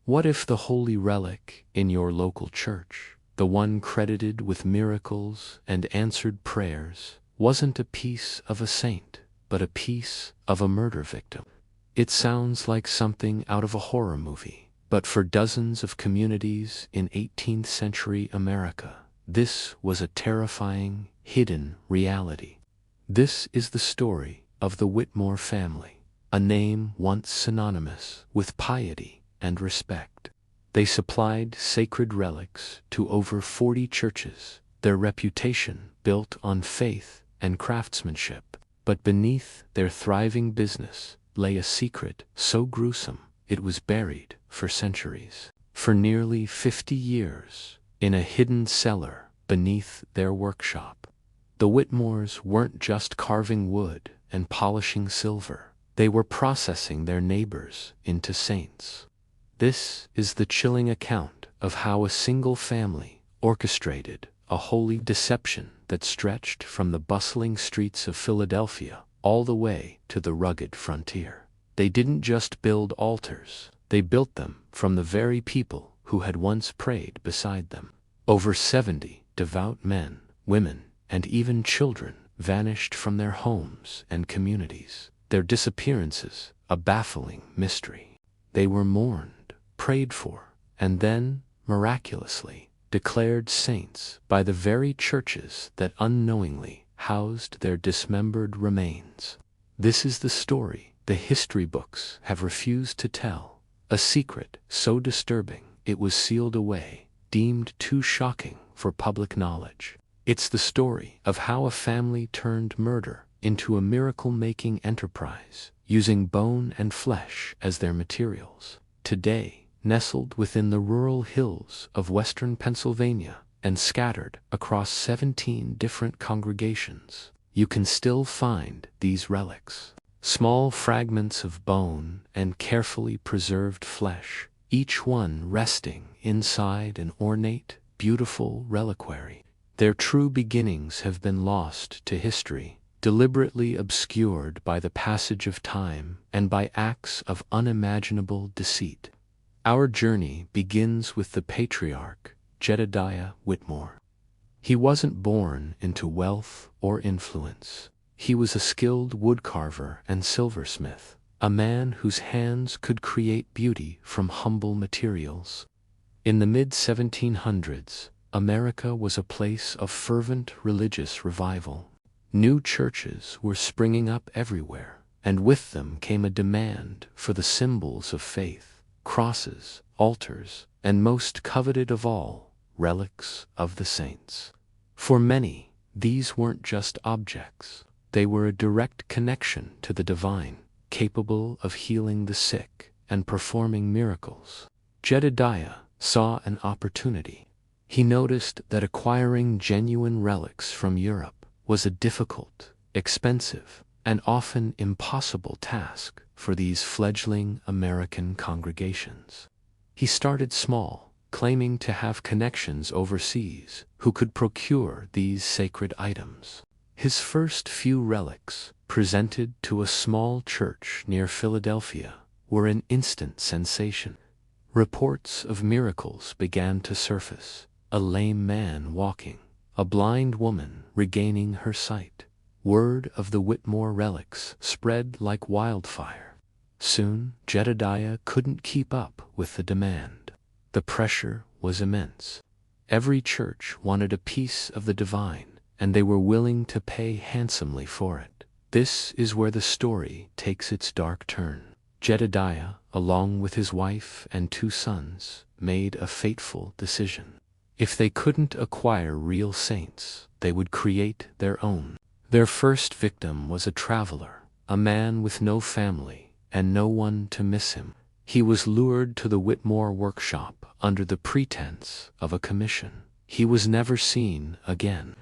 What if the holy relic in your local church, the one credited with miracles and answered prayers, wasn't a piece of a saint, but a piece of a murder victim? It sounds like something out of a horror movie, but for dozens of communities in 18th century America, this was a terrifying, hidden reality. This is the story of the Whitmore family, a name once synonymous with piety and respect. They supplied sacred relics to over 40 churches, their reputation built on faith and craftsmanship. But beneath their thriving business lay a secret so gruesome it was buried for centuries. For nearly 50 years, in a hidden cellar beneath their workshop, the Whitmores weren't just carving wood and polishing silver. They were processing their neighbors into saints. This is the chilling account of how a single family orchestrated a holy deception that stretched from the bustling streets of Philadelphia all the way to the rugged frontier. They didn't just build altars, they built them from the very people who had once prayed beside them. Over 70 devout men, women, and even children vanished from their homes and communities, their disappearances a baffling mystery. They were mourned, prayed for, and then, miraculously, declared saints by the very churches that unknowingly housed their dismembered remains. This is the story the history books have refused to tell, a secret so disturbing it was sealed away, deemed too shocking for public knowledge. It's the story of how a family turned murder into a miracle-making enterprise, using bone and flesh as their materials. Today, nestled within the rural hills of western Pennsylvania and scattered across 17 different congregations, you can still find these relics. Small fragments of bone and carefully preserved flesh, each one resting inside an ornate, beautiful reliquary. Their true beginnings have been lost to history, deliberately obscured by the passage of time and by acts of unimaginable deceit. Our journey begins with the patriarch, Jedediah Whitmore. He wasn't born into wealth or influence. He was a skilled woodcarver and silversmith, a man whose hands could create beauty from humble materials. In the mid-1700s, America was a place of fervent religious revival. New churches were springing up everywhere, and with them came a demand for the symbols of faith, crosses, altars, and most coveted of all, relics of the saints. For many, these weren't just objects. They were a direct connection to the divine, capable of healing the sick and performing miracles. Jedediah saw an opportunity. He noticed that acquiring genuine relics from Europe was a difficult, expensive, and often impossible task for these fledgling American congregations. He started small, claiming to have connections overseas who could procure these sacred items. His first few relics, presented to a small church near Philadelphia, were an instant sensation. Reports of miracles began to surface. A lame man walking, a blind woman regaining her sight. Word of the Whitmore relics spread like wildfire. Soon, Jedediah couldn't keep up with the demand. The pressure was immense. Every church wanted a piece of the divine, and they were willing to pay handsomely for it. This is where the story takes its dark turn. Jedediah, along with his wife and 2 sons, made a fateful decision. If they couldn't acquire real saints, they would create their own. Their first victim was a traveler, a man with no family and no one to miss him. He was lured to the Whitmore workshop under the pretense of a commission. He was never seen again.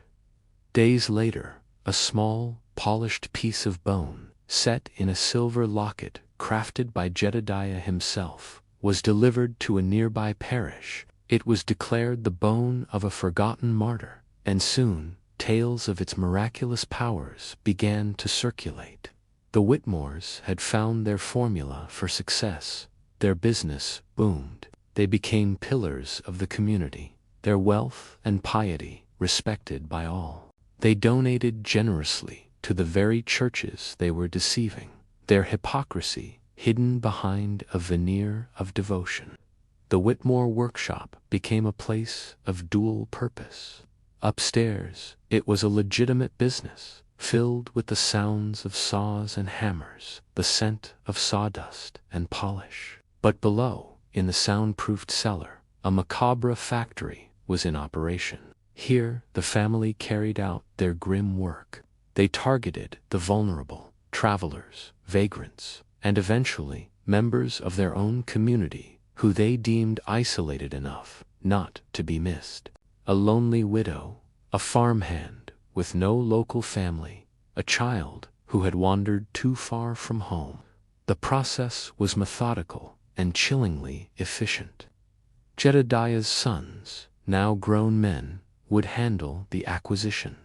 Days later, a small, polished piece of bone, set in a silver locket crafted by Jedediah himself, was delivered to a nearby parish. It was declared the bone of a forgotten martyr, and soon, tales of its miraculous powers began to circulate. The Whitmores had found their formula for success. Their business boomed. they became pillars of the community, their wealth and piety respected by all. They donated generously to the very churches they were deceiving, their hypocrisy hidden behind a veneer of devotion. The Whitmore workshop became a place of dual purpose. Upstairs, it was a legitimate business, filled with the sounds of saws and hammers, the scent of sawdust and polish. But below, in the soundproofed cellar, a macabre factory was in operation. Here, the family carried out their grim work. They targeted the vulnerable, travelers, vagrants, and eventually members of their own community who they deemed isolated enough not to be missed. A lonely widow, a farmhand with no local family, a child who had wandered too far from home. The process was methodical and chillingly efficient. Jedediah's sons, now grown men, would handle the acquisition.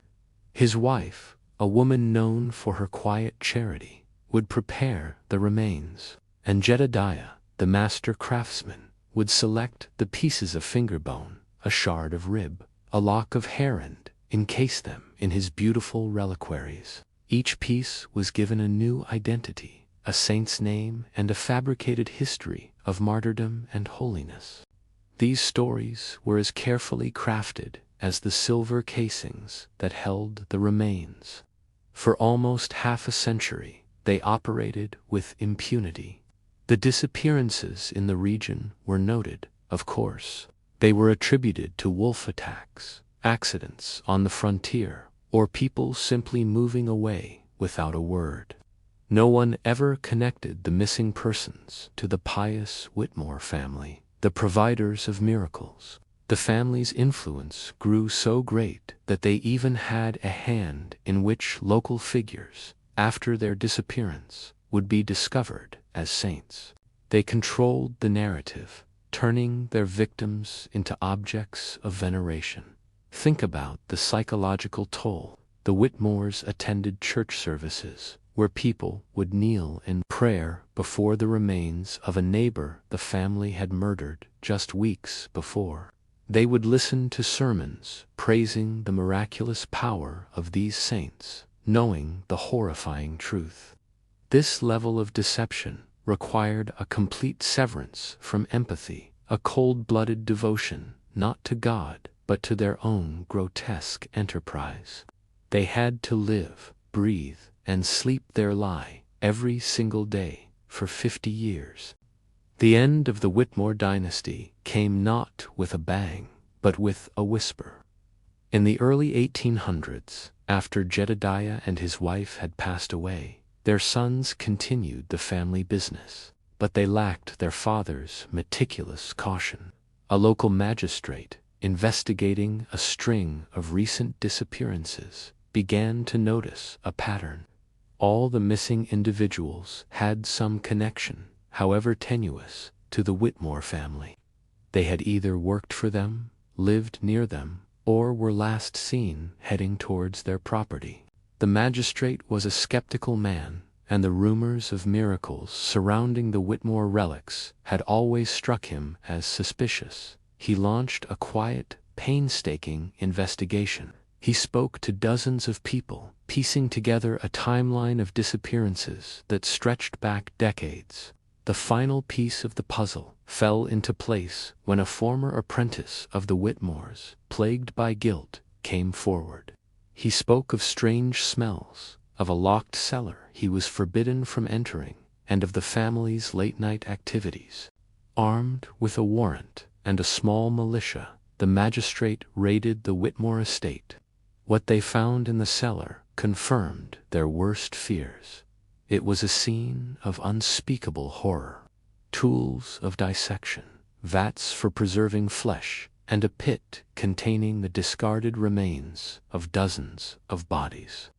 His wife, a woman known for her quiet charity, would prepare the remains, and Jedediah, the master craftsman, would select the pieces of finger bone, a shard of rib, a lock of hair and encase them in his beautiful reliquaries. Each piece was given a new identity, a saint's name, and a fabricated history of martyrdom and holiness. These stories were as carefully crafted as the silver casings that held the remains. For almost half a century, they operated with impunity. The disappearances in the region were noted, of course. They were attributed to wolf attacks, accidents on the frontier, or people simply moving away without a word. No one ever connected the missing persons to the pious Whitmore family, the providers of miracles. The family's influence grew so great that they even had a hand in which local figures, after their disappearance, would be discovered as saints. They controlled the narrative, turning their victims into objects of veneration. Think about the psychological toll. The Whitmores attended church services, where people would kneel in prayer before the remains of a neighbor the family had murdered just weeks before. They would listen to sermons praising the miraculous power of these saints, knowing the horrifying truth. This level of deception required a complete severance from empathy, a cold-blooded devotion not to God but to their own grotesque enterprise. They had to live, breathe, and sleep their lie every single day for 50 years. The end of the Whitmore dynasty came not with a bang, but with a whisper. In the early 1800s, after Jedediah and his wife had passed away, their sons continued the family business, but they lacked their father's meticulous caution. A local magistrate, investigating a string of recent disappearances, began to notice a pattern. All the missing individuals had some connection, however tenuous, to the Whitmore family. They had either worked for them, lived near them, or were last seen heading towards their property. The magistrate was a skeptical man, and the rumors of miracles surrounding the Whitmore relics had always struck him as suspicious. He launched a quiet, painstaking investigation. He spoke to dozens of people, piecing together a timeline of disappearances that stretched back decades. The final piece of the puzzle fell into place when a former apprentice of the Whitmores, plagued by guilt, came forward. He spoke of strange smells, of a locked cellar he was forbidden from entering, and of the family's late-night activities. Armed with a warrant and a small militia, the magistrate raided the Whitmore estate. What they found in the cellar confirmed their worst fears. It was a scene of unspeakable horror. Tools of dissection, vats for preserving flesh, and a pit containing the discarded remains of dozens of bodies.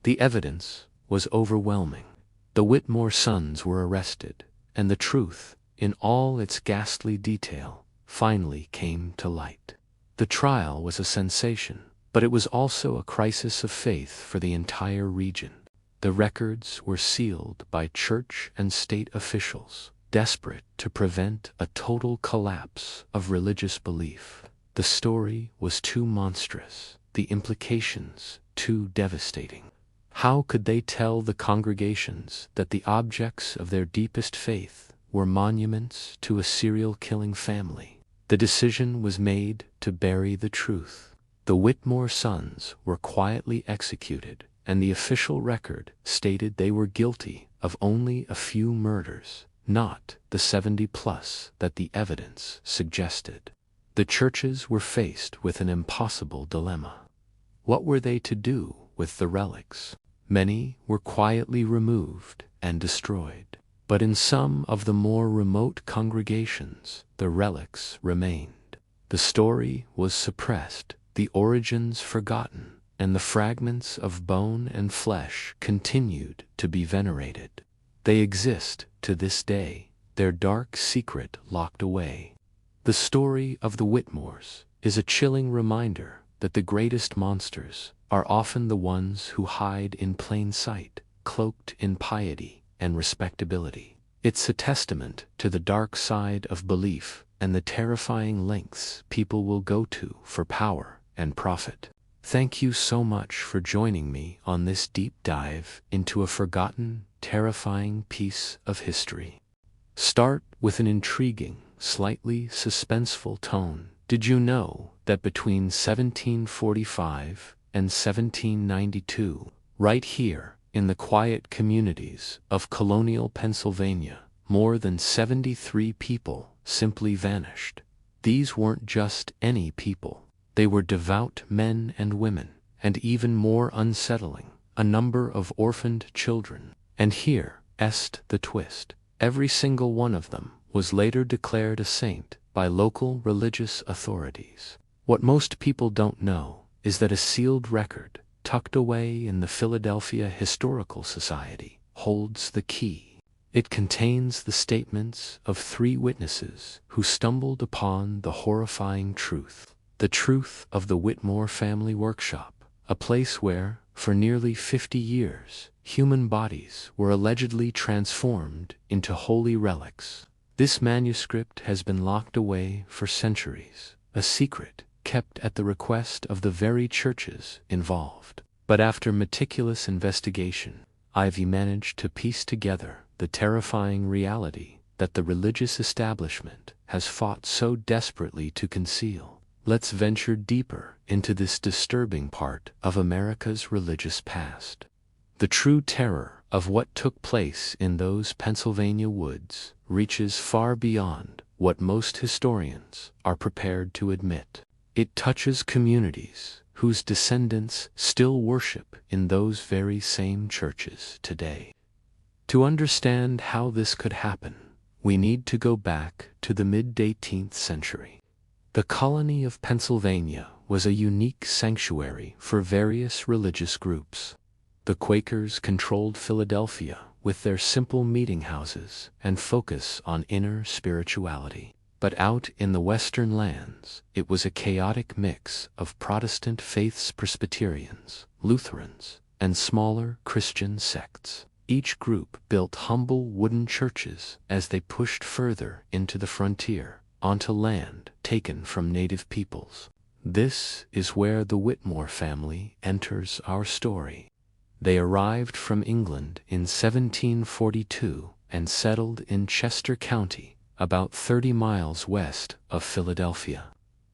The evidence was overwhelming. The Whitmore sons were arrested, and the truth, in all its ghastly detail, finally came to light. The trial was a sensation, but it was also a crisis of faith for the entire region. The records were sealed by church and state officials, desperate to prevent a total collapse of religious belief. The story was too monstrous, the implications too devastating. How could they tell the congregations that the objects of their deepest faith were monuments to a serial-killing family? The decision was made to bury the truth. The Whitmore sons were quietly executed, and the official record stated they were guilty of only a few murders, not the 70+ that the evidence suggested. The churches were faced with an impossible dilemma. What were they to do with the relics? Many were quietly removed and destroyed, but in some of the more remote congregations, the relics remained. The story was suppressed, the origins forgotten, and the fragments of bone and flesh continued to be venerated. They exist to this day, their dark secret locked away. The story of the Whitmores is a chilling reminder that the greatest monsters are often the ones who hide in plain sight, cloaked in piety and respectability. It's a testament to the dark side of belief and the terrifying lengths people will go to for power and profit. Thank you so much for joining me on this deep dive into a forgotten, terrifying piece of history. Start with an intriguing, slightly suspenseful tone. Did you know that between 1745 and 1792, right here in the quiet communities of colonial Pennsylvania, more than 73 people simply vanished? These weren't just any people. They were devout men and women, and even more unsettling, a number of orphaned children. And here est the twist. Every single one of them was later declared a saint by local religious authorities. What most people don't know is that a sealed record, tucked away in the Philadelphia Historical Society, holds the key. It contains the statements of 3 witnesses who stumbled upon the horrifying truth. The truth of the Whitmore Family Workshop, a place where, for nearly 50 years, human bodies were allegedly transformed into holy relics. This manuscript has been locked away for centuries, a secret kept at the request of the very churches involved. But after meticulous investigation, I've managed to piece together the terrifying reality that the religious establishment has fought so desperately to conceal. Let's venture deeper into this disturbing part of America's religious past. The true terror of what took place in those Pennsylvania woods reaches far beyond what most historians are prepared to admit. It touches communities whose descendants still worship in those very same churches today. To understand how this could happen, we need to go back to the mid-18th century. The colony of Pennsylvania was a unique sanctuary for various religious groups. The Quakers controlled Philadelphia with their simple meeting houses and focus on inner spirituality. But out in the western lands, it was a chaotic mix of Protestant faiths, Presbyterians, Lutherans, and smaller Christian sects. Each group built humble wooden churches as they pushed further into the frontier, onto land taken from native peoples. This is where the Whitmore family enters our story. They arrived from England in 1742 and settled in Chester County, about 30 miles west of Philadelphia.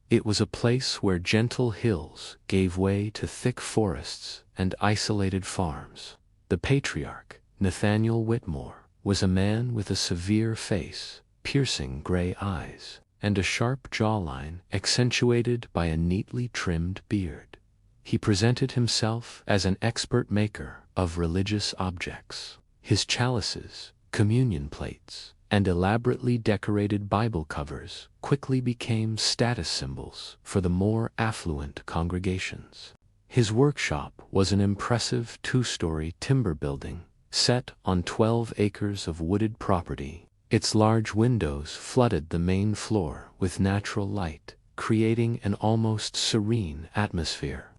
It was a place where gentle hills gave way to thick forests and isolated farms. The patriarch, Nathaniel Whitmore, was a man with a severe face, piercing gray eyes, and a sharp jawline accentuated by a neatly trimmed beard. He presented himself as an expert maker of religious objects. His chalices, communion plates, and elaborately decorated Bible covers quickly became status symbols for the more affluent congregations. His workshop was an impressive 2-story timber building set on 12 acres of wooded property. Its large windows flooded the main floor with natural light, creating an almost serene atmosphere.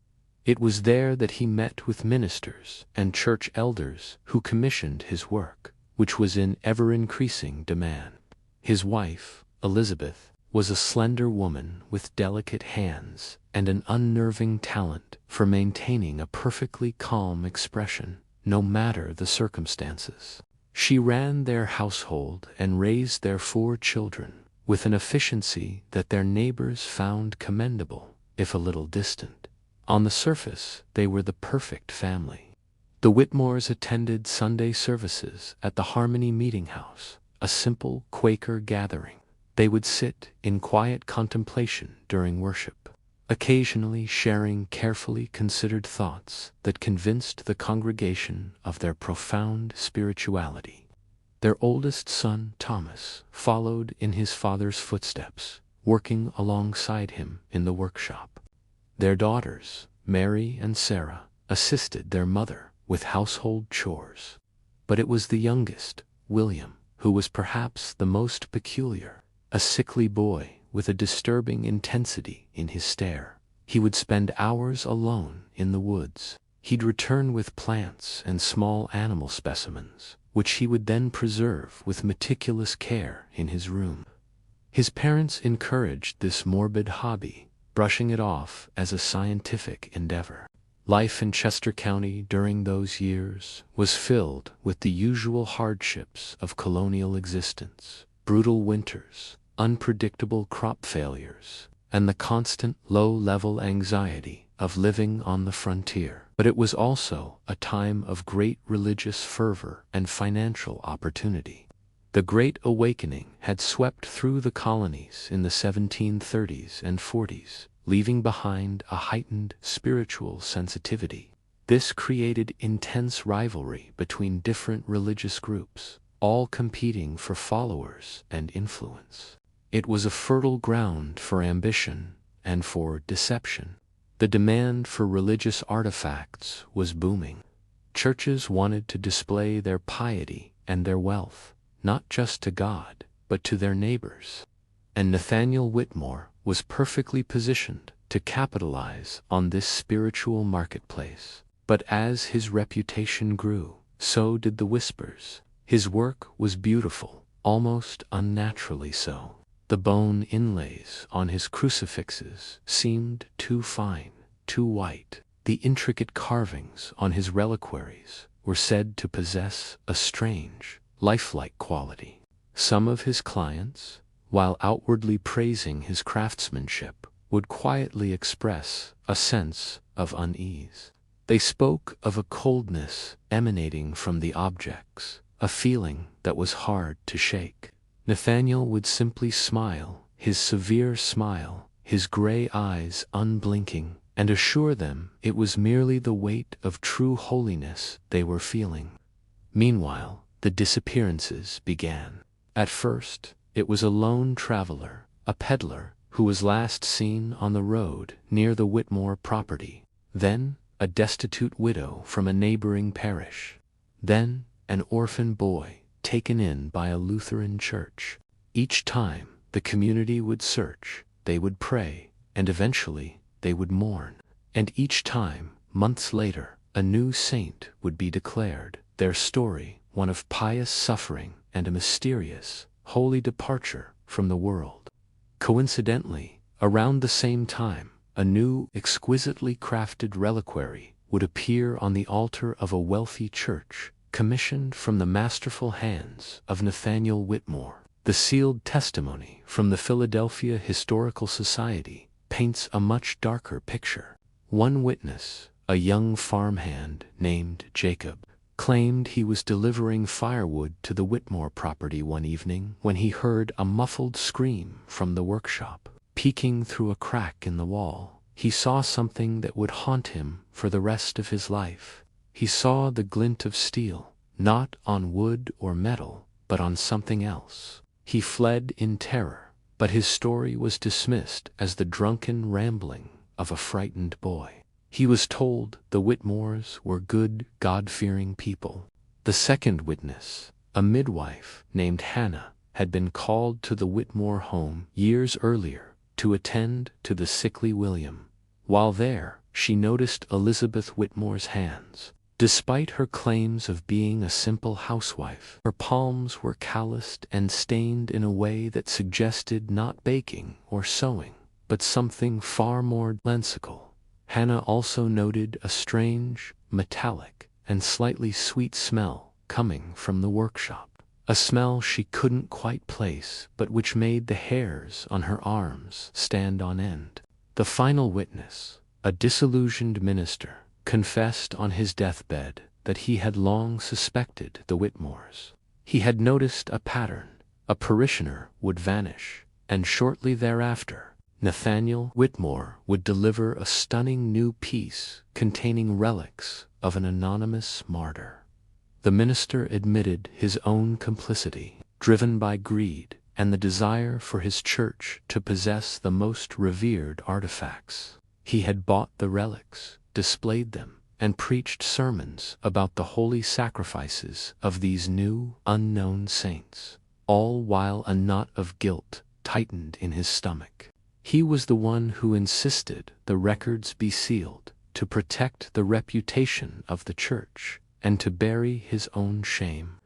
It was there that he met with ministers and church elders who commissioned his work. which was in ever-increasing demand. His wife, Elizabeth, was a slender woman with delicate hands and an unnerving talent for maintaining a perfectly calm expression, no matter the circumstances. She ran their household and raised their 4 children with an efficiency that their neighbors found commendable, if a little distant. On the surface, they were the perfect family. The Whitmores attended Sunday services at the Harmony Meeting House, a simple Quaker gathering. They would sit in quiet contemplation during worship, occasionally sharing carefully considered thoughts that convinced the congregation of their profound spirituality. Their oldest son, Thomas, followed in his father's footsteps, working alongside him in the workshop. Their daughters, Mary and Sarah, assisted their mother with household chores. But it was the youngest, William, who was perhaps the most peculiar. A sickly boy with a disturbing intensity in his stare. He would spend hours alone in the woods. He'd return with plants and small animal specimens, which he would then preserve with meticulous care in his room. His parents encouraged this morbid hobby, brushing it off as a scientific endeavor. Life in Chester County during those years was filled with the usual hardships of colonial existence. Brutal winters, unpredictable crop failures, and the constant low-level anxiety of living on the frontier. But it was also a time of great religious fervor and financial opportunity. The Great Awakening had swept through the colonies in the 1730s and 40s, leaving behind a heightened spiritual sensitivity. This created intense rivalry between different religious groups, all competing for followers and influence. It was a fertile ground for ambition and for deception. The demand for religious artifacts was booming. Churches wanted to display their piety and their wealth, not just to God, but to their neighbors. And Nathaniel Whitmore was perfectly positioned to capitalize on this spiritual marketplace. But as his reputation grew, so did the whispers. His work was beautiful, almost unnaturally so. The bone inlays on his crucifixes seemed too fine, too white. The intricate carvings on his reliquaries were said to possess a strange, lifelike quality. Some of his clients, while outwardly praising his craftsmanship, would quietly express a sense of unease. They spoke of a coldness emanating from the objects, a feeling that was hard to shake. Nathaniel would simply smile, his severe smile, his gray eyes unblinking, and assure them it was merely the weight of true holiness they were feeling. Meanwhile, the disappearances began. At first, it was a lone traveler, a peddler, who was last seen on the road near the Whitmore property. Then, a destitute widow from a neighboring parish. Then, an orphan boy taken in by a Lutheran church. Each time, the community would search, they would pray, and eventually, they would mourn. And each time, months later, a new saint would be declared, their story one of pious suffering and a mysterious, holy departure from the world. Coincidentally, around the same time, a new, exquisitely crafted reliquary would appear on the altar of a wealthy church, commissioned from the masterful hands of Nathaniel Whitmore. The sealed testimony from the Philadelphia Historical Society paints a much darker picture. One witness, a young farmhand named Jacob, claimed he was delivering firewood to the Whitmore property one evening when he heard a muffled scream from the workshop. Peeking through a crack in the wall, he saw something that would haunt him for the rest of his life. He saw the glint of steel, not on wood or metal, but on something else. He fled in terror, but his story was dismissed as the drunken rambling of a frightened boy. He was told the Whitmores were good, God-fearing people. The second witness, a midwife named Hannah, had been called to the Whitmore home years earlier to attend to the sickly William. While there, she noticed Elizabeth Whitmore's hands. Despite her claims of being a simple housewife, her palms were calloused and stained in a way that suggested not baking or sewing, but something far more lensical. Hannah also noted a strange, metallic, and slightly sweet smell coming from the workshop. A smell she couldn't quite place, but which made the hairs on her arms stand on end. The final witness, a disillusioned minister, confessed on his deathbed that he had long suspected the Whitmores. He had noticed a pattern. A parishioner would vanish, and shortly thereafter, Nathaniel Whitmore would deliver a stunning new piece containing relics of an anonymous martyr. The minister admitted his own complicity, driven by greed and the desire for his church to possess the most revered artifacts. He had bought the relics, displayed them, and preached sermons about the holy sacrifices of these new, unknown saints, all while a knot of guilt tightened in his stomach. He was the one who insisted the records be sealed, to protect the reputation of the church, and to bury his own shame.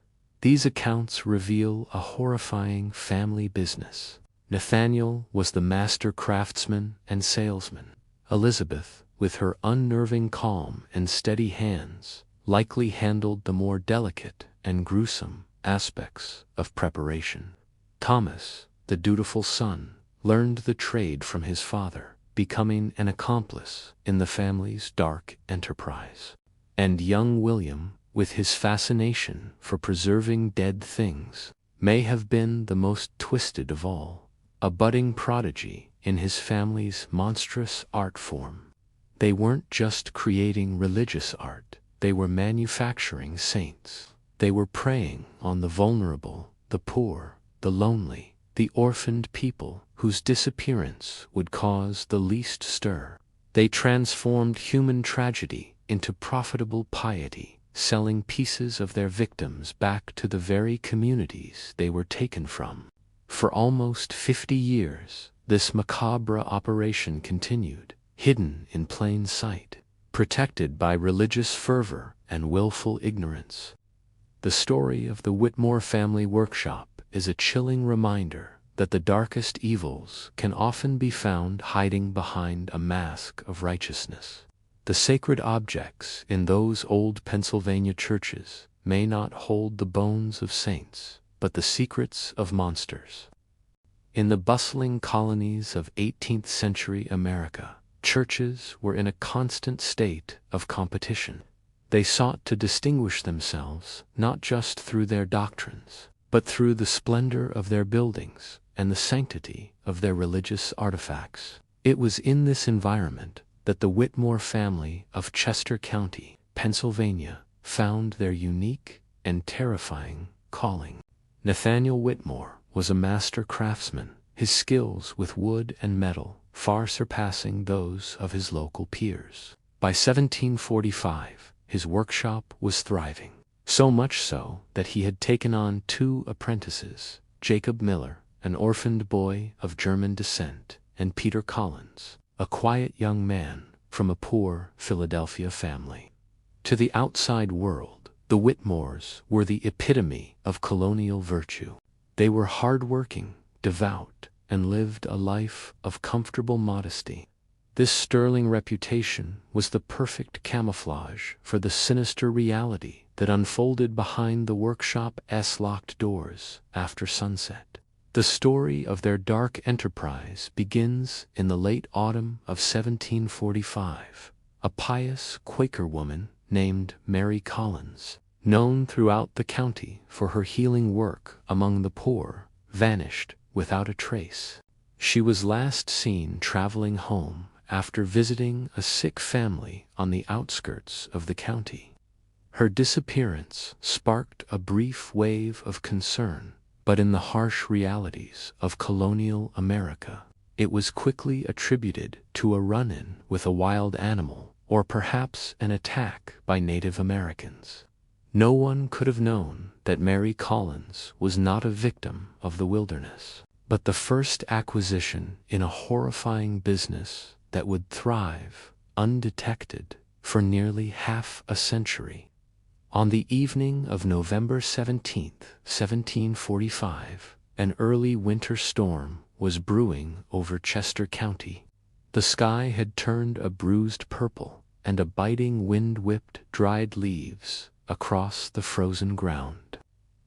These accounts reveal a horrifying family business. Nathaniel was the master craftsman and salesman. Elizabeth, with her unnerving calm and steady hands, likely handled the more delicate and gruesome aspects of preparation. Thomas, the dutiful son, learned the trade from his father, becoming an accomplice in the family's dark enterprise. And young William, with his fascination for preserving dead things, may have been the most twisted of all, a budding prodigy in his family's monstrous art form. They weren't just creating religious art, they were manufacturing saints. They were preying on the vulnerable, the poor, the lonely, the orphaned people whose disappearance would cause the least stir. They transformed human tragedy into profitable piety, selling pieces of their victims back to the very communities they were taken from. For almost 50 years, this macabre operation continued, hidden in plain sight, protected by religious fervor and willful ignorance. The story of the Whitmore family workshop is a chilling reminder that the darkest evils can often be found hiding behind a mask of righteousness. The sacred objects in those old Pennsylvania churches may not hold the bones of saints, but the secrets of monsters. In the bustling colonies of 18th century America, churches were in a constant state of competition. They sought to distinguish themselves not just through their doctrines, but through the splendor of their buildings and the sanctity of their religious artifacts. It was in this environment that the Whitmore family of Chester County, Pennsylvania, found their unique and terrifying calling. Nathaniel Whitmore was a master craftsman, his skills with wood and metal far surpassing those of his local peers. By 1745, his workshop was thriving, so much so that he had taken on 2 apprentices, Jacob Miller, an orphaned boy of German descent, and Peter Collins, a quiet young man from a poor Philadelphia family. To the outside world, the Whitmores were the epitome of colonial virtue. They were hard-working, devout, and lived a life of comfortable modesty. This sterling reputation was the perfect camouflage for the sinister reality that unfolded behind the workshop's locked doors after sunset. The story of their dark enterprise begins in the late autumn of 1745. A pious Quaker woman named Mary Collins, known throughout the county for her healing work among the poor, vanished without a trace. She was last seen traveling home after visiting a sick family on the outskirts of the county. Her disappearance sparked a brief wave of concern, but in the harsh realities of colonial America, it was quickly attributed to a run-in with a wild animal, or perhaps an attack by Native Americans. No one could have known that Mary Collins was not a victim of the wilderness, but the first acquisition in a horrifying business that would thrive undetected for nearly half a century. On the evening of November 17th, 1745, an early winter storm was brewing over Chester County. The sky had turned a bruised purple, and a biting wind whipped dried leaves across the frozen ground.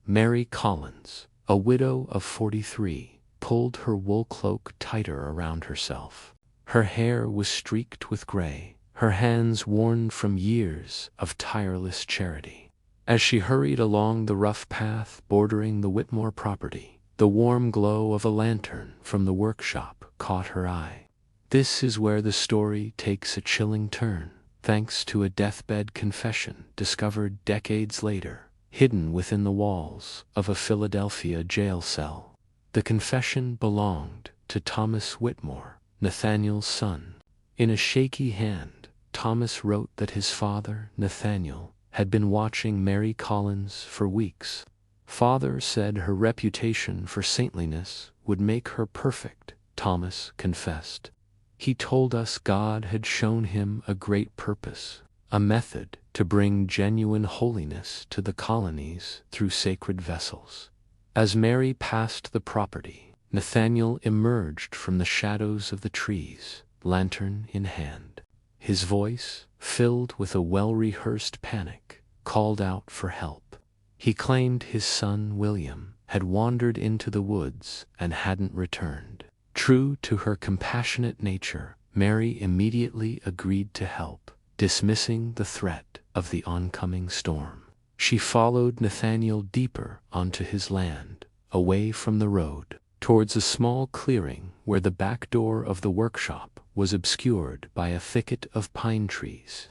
Mary Collins, a widow of 43, pulled her wool cloak tighter around herself. Her hair was streaked with gray, her hands worn from years of tireless charity. As she hurried along the rough path bordering the Whitmore property, the warm glow of a lantern from the workshop caught her eye. This is where the story takes a chilling turn, thanks to a deathbed confession discovered decades later, hidden within the walls of a Philadelphia jail cell. The confession belonged to Thomas Whitmore, Nathaniel's son. In a shaky hand, Thomas wrote that his father, Nathaniel, had been watching Mary Collins for weeks. Father said her reputation for saintliness would make her perfect, Thomas confessed. He told us God had shown him a great purpose, a method to bring genuine holiness to the colonies through sacred vessels. As Mary passed the property, Nathaniel emerged from the shadows of the trees, lantern in hand. His voice, filled with a well-rehearsed panic, called out for help. He claimed his son William had wandered into the woods and hadn't returned. True to her compassionate nature, Mary immediately agreed to help, dismissing the threat of the oncoming storm. She followed Nathaniel deeper onto his land, away from the road, towards a small clearing where the back door of the workshop was obscured by a thicket of pine trees.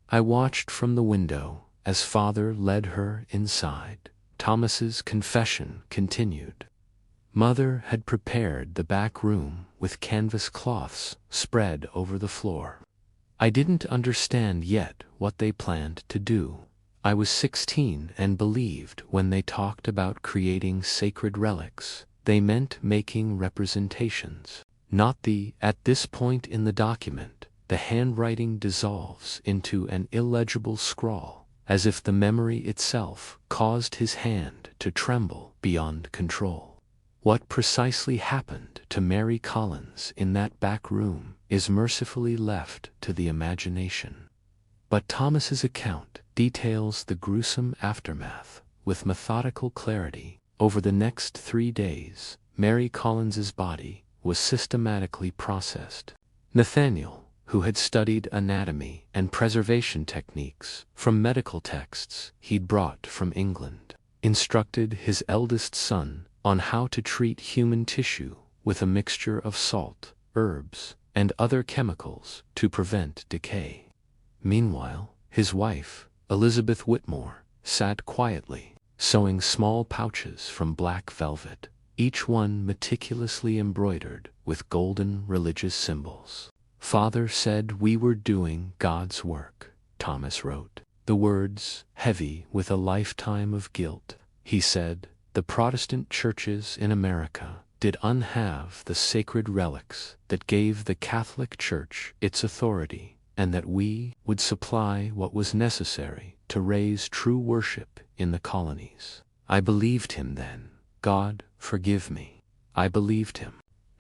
I watched from the window as Father led her inside. Thomas's confession continued. Mother had prepared the back room with canvas cloths spread over the floor. I didn't understand yet what they planned to do. I was 16 and believed when they talked about creating sacred relics, they meant making representations, not the. At this point in the document, the handwriting dissolves into an illegible scrawl, as if the memory itself caused his hand to tremble beyond control. What precisely happened to Mary Collins in that back room is mercifully left to the imagination. But Thomas's account details the gruesome aftermath with methodical clarity. Over the next 3 days, Mary Collins's body was systematically processed. Nathaniel, who had studied anatomy and preservation techniques from medical texts he'd brought from England, instructed his eldest son on how to treat human tissue with a mixture of salt, herbs, and other chemicals to prevent decay. Meanwhile, his wife, Elizabeth Whitmore, sat quietly, sewing small pouches from black velvet, each one meticulously embroidered with golden religious symbols. Father said we were doing God's work, Thomas wrote, the words heavy with a lifetime of guilt. He said, the Protestant churches in America did unhave the sacred relics that gave the Catholic Church its authority, and that we would supply what was necessary to raise true worship in the colonies. I believed him then. God, forgive me. I believed him.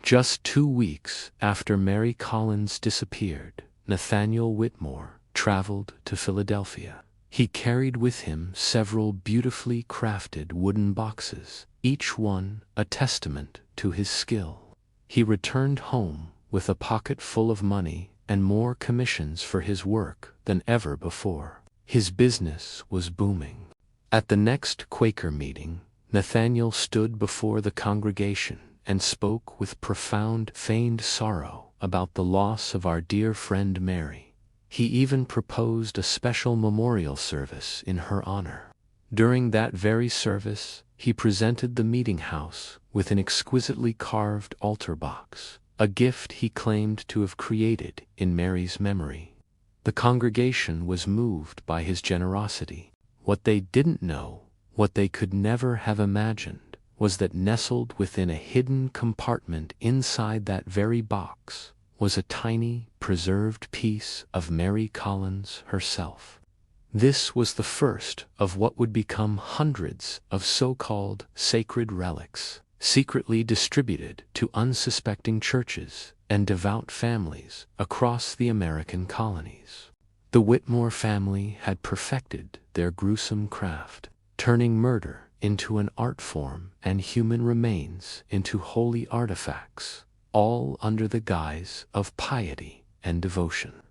Just 2 weeks after Mary Collins disappeared, Nathaniel Whitmore traveled to Philadelphia. He carried with him several beautifully crafted wooden boxes, each one a testament to his skill. He returned home with a pocket full of money and more commissions for his work than ever before. His business was booming. At the next Quaker meeting, Nathaniel stood before the congregation and spoke with profound, feigned sorrow about the loss of our dear friend Mary. He even proposed a special memorial service in her honor. During that very service, he presented the meeting house with an exquisitely carved altar box, a gift he claimed to have created in Mary's memory. The congregation was moved by his generosity. What they didn't know, what they could never have imagined, was that nestled within a hidden compartment inside that very box was a tiny, preserved piece of Mary Collins herself. This was the first of what would become hundreds of so-called sacred relics, secretly distributed to unsuspecting churches and devout families across the American colonies. The Whitmore family had perfected their gruesome craft, turning murder into an art form and human remains into holy artifacts, all under the guise of piety and devotion.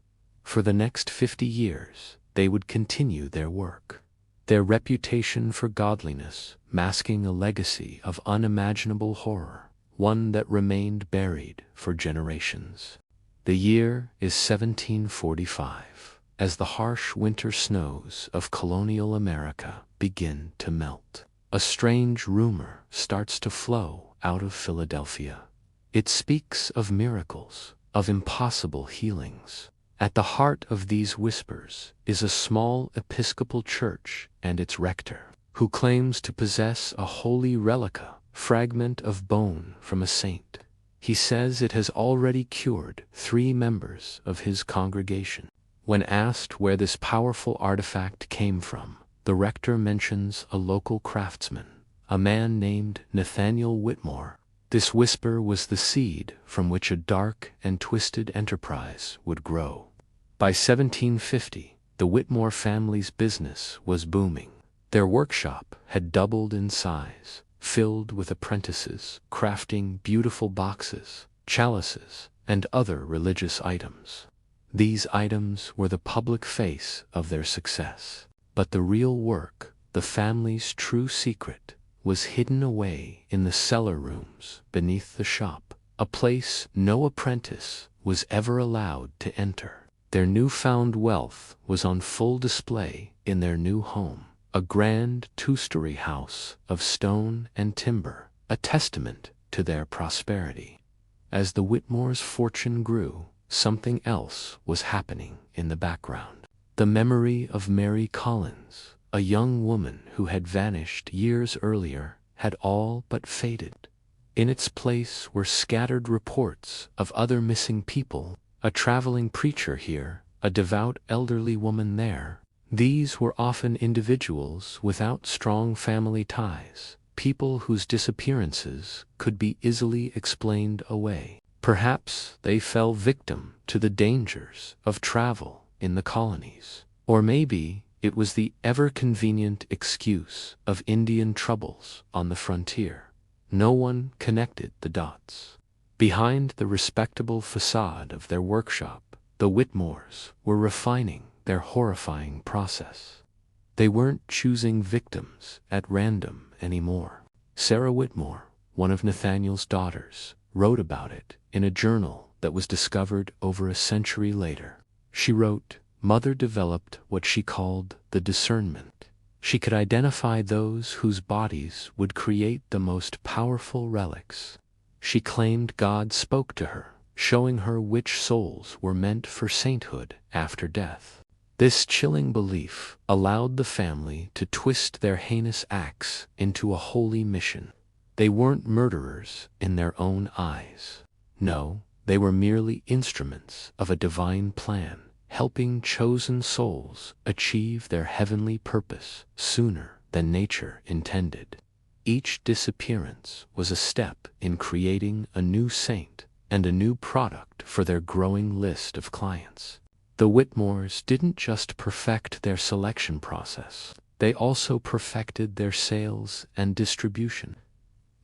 For the next 50 years, they would continue their work, their reputation for godliness masking a legacy of unimaginable horror, one that remained buried for generations. The year is 1745, as the harsh winter snows of colonial America begin to melt. A strange rumor starts to flow out of Philadelphia. It speaks of miracles, of impossible healings. At the heart of these whispers is a small Episcopal church and its rector, who claims to possess a holy reliquia, fragment of bone from a saint. He says it has already cured 3 members of his congregation. When asked where this powerful artifact came from, the rector mentions a local craftsman, a man named Nathaniel Whitmore. This whisper was the seed from which a dark and twisted enterprise would grow. By 1750, the Whitmore family's business was booming. Their workshop had doubled in size, filled with apprentices crafting beautiful boxes, chalices, and other religious items. These items were the public face of their success. But the real work, the family's true secret, was hidden away in the cellar rooms beneath the shop, a place no apprentice was ever allowed to enter. Their newfound wealth was on full display in their new home, a grand 2-story house of stone and timber, a testament to their prosperity. As the Whitmores' fortune grew, something else was happening in the background. The memory of Mary Collins, a young woman who had vanished years earlier, had all but faded. In its place were scattered reports of other missing people, a traveling preacher here, a devout elderly woman there. These were often individuals without strong family ties, people whose disappearances could be easily explained away. Perhaps they fell victim to the dangers of travel in the colonies. Or maybe it was the ever-convenient excuse of Indian troubles on the frontier. No one connected the dots. Behind the respectable facade of their workshop, the Whitmores were refining their horrifying process. They weren't choosing victims at random anymore. Sarah Whitmore, one of Nathaniel's daughters, wrote about it in a journal that was discovered over a century later. She wrote, "Mother developed what she called the discernment. She could identify those whose bodies would create the most powerful relics. She claimed God spoke to her, showing her which souls were meant for sainthood after death." This chilling belief allowed the family to twist their heinous acts into a holy mission. They weren't murderers in their own eyes. No, they were merely instruments of a divine plan, helping chosen souls achieve their heavenly purpose sooner than nature intended. Each disappearance was a step in creating a new saint and a new product for their growing list of clients. The Whitmores didn't just perfect their selection process, they also perfected their sales and distribution.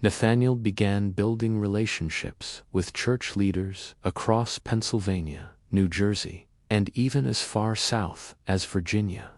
Nathaniel began building relationships with church leaders across Pennsylvania, New Jersey, and even as far south as Virginia.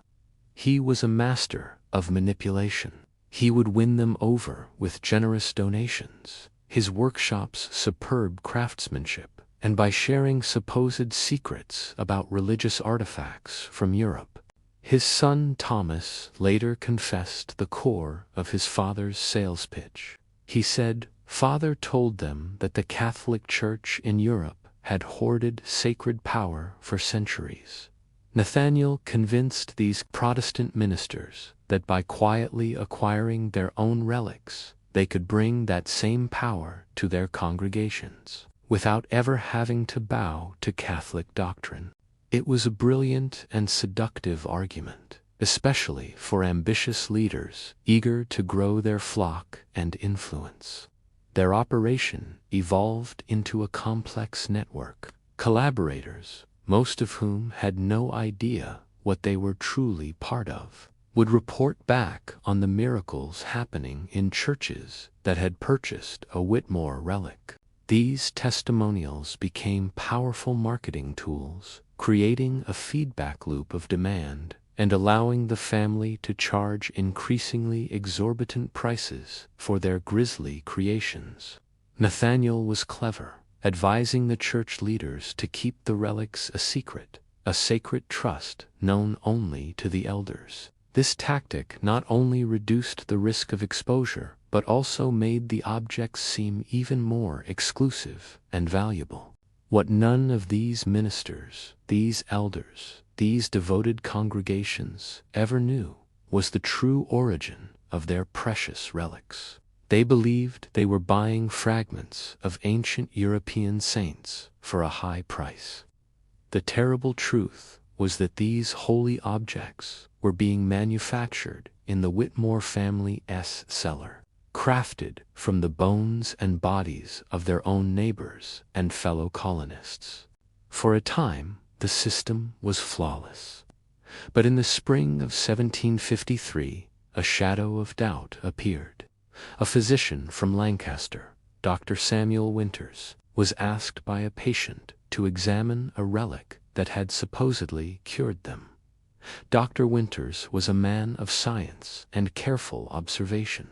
He was a master of manipulation. He would win them over with generous donations, his workshop's superb craftsmanship, and by sharing supposed secrets about religious artifacts from Europe. His son Thomas later confessed the core of his father's sales pitch. He said, "Father told them that the Catholic Church in Europe had hoarded sacred power for centuries." Nathaniel convinced these Protestant ministers that by quietly acquiring their own relics, they could bring that same power to their congregations. without ever having to bow to Catholic doctrine. It was a brilliant and seductive argument, especially for ambitious leaders eager to grow their flock and influence. Their operation evolved into a complex network. Collaborators, most of whom had no idea what they were truly part of, would report back on the miracles happening in churches that had purchased a Whitmore relic. These testimonials became powerful marketing tools, creating a feedback loop of demand and allowing the family to charge increasingly exorbitant prices for their grisly creations. Nathaniel was clever, advising the church leaders to keep the relics a secret, a sacred trust known only to the elders. This tactic not only reduced the risk of exposure, but also made the objects seem even more exclusive and valuable. What none of these ministers, these elders, these devoted congregations ever knew was the true origin of their precious relics. They believed they were buying fragments of ancient European saints for a high price. The terrible truth was that these holy objects were being manufactured in the Whitmore family's cellar, crafted from the bones and bodies of their own neighbors and fellow colonists. For a time, the system was flawless. But in the spring of 1753, a shadow of doubt appeared. A physician from Lancaster, Dr. Samuel Winters, was asked by a patient to examine a relic that had supposedly cured them. Dr. Winters was a man of science and careful observation.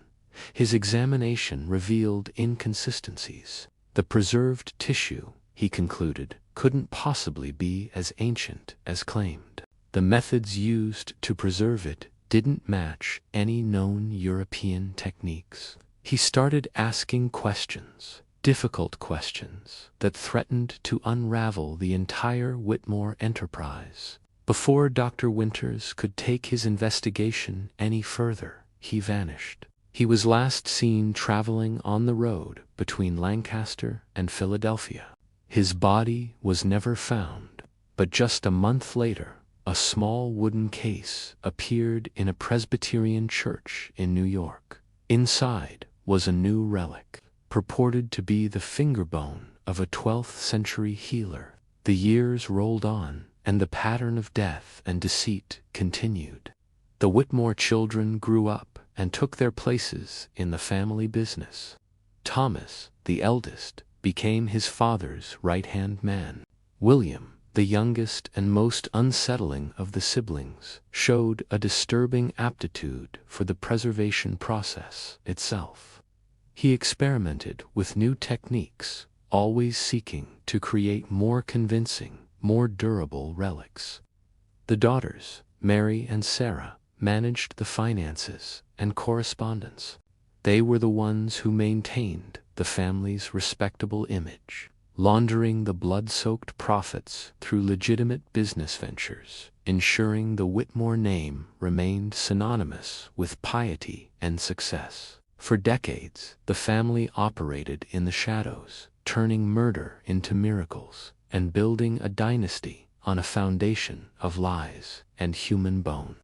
His examination revealed inconsistencies. The preserved tissue, he concluded, couldn't possibly be as ancient as claimed. The methods used to preserve it didn't match any known European techniques. He started asking questions, difficult questions, that threatened to unravel the entire Whitmore enterprise. Before Dr. Winters could take his investigation any further, he vanished. He was last seen traveling on the road between Lancaster and Philadelphia. His body was never found, but just a month later, a small wooden case appeared in a Presbyterian church in New York. Inside was a new relic, purported to be the finger bone of a 12th century healer. The years rolled on, and the pattern of death and deceit continued. The Whitmore children grew up and took their places in the family business. Thomas, the eldest, became his father's right-hand man. William, the youngest and most unsettling of the siblings, showed a disturbing aptitude for the preservation process itself. He experimented with new techniques, always seeking to create more convincing, more durable relics. The daughters, Mary and Sarah, managed the finances and correspondence. They were the ones who maintained the family's respectable image, laundering the blood-soaked profits through legitimate business ventures, ensuring the Whitmore name remained synonymous with piety and success. For decades, the family operated in the shadows, turning murder into miracles and building a dynasty on a foundation of lies and human bone.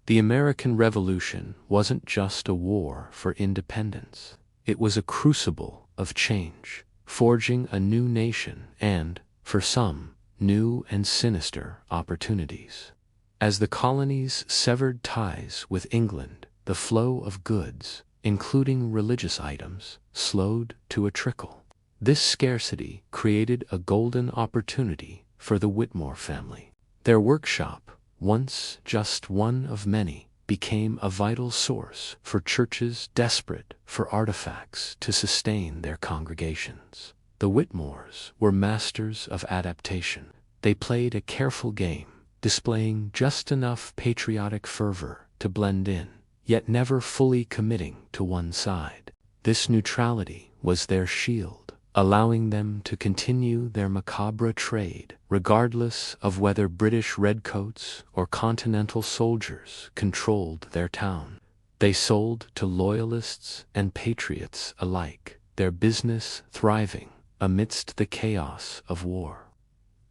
The American Revolution wasn't just a war for independence. It was a crucible of change, forging a new nation and, for some, new and sinister opportunities. As the colonies severed ties with England, the flow of goods, including religious items, slowed to a trickle. This scarcity created a golden opportunity for the Whitmore family. Their workshop, once just one of many, became a vital source for churches desperate for artifacts to sustain their congregations. The Whitmores were masters of adaptation. They played a careful game, displaying just enough patriotic fervor to blend in, yet never fully committing to one side. This neutrality was their shield, allowing them to continue their macabre trade, regardless of whether British redcoats or continental soldiers controlled their town. They sold to loyalists and patriots alike, their business thriving amidst the chaos of war.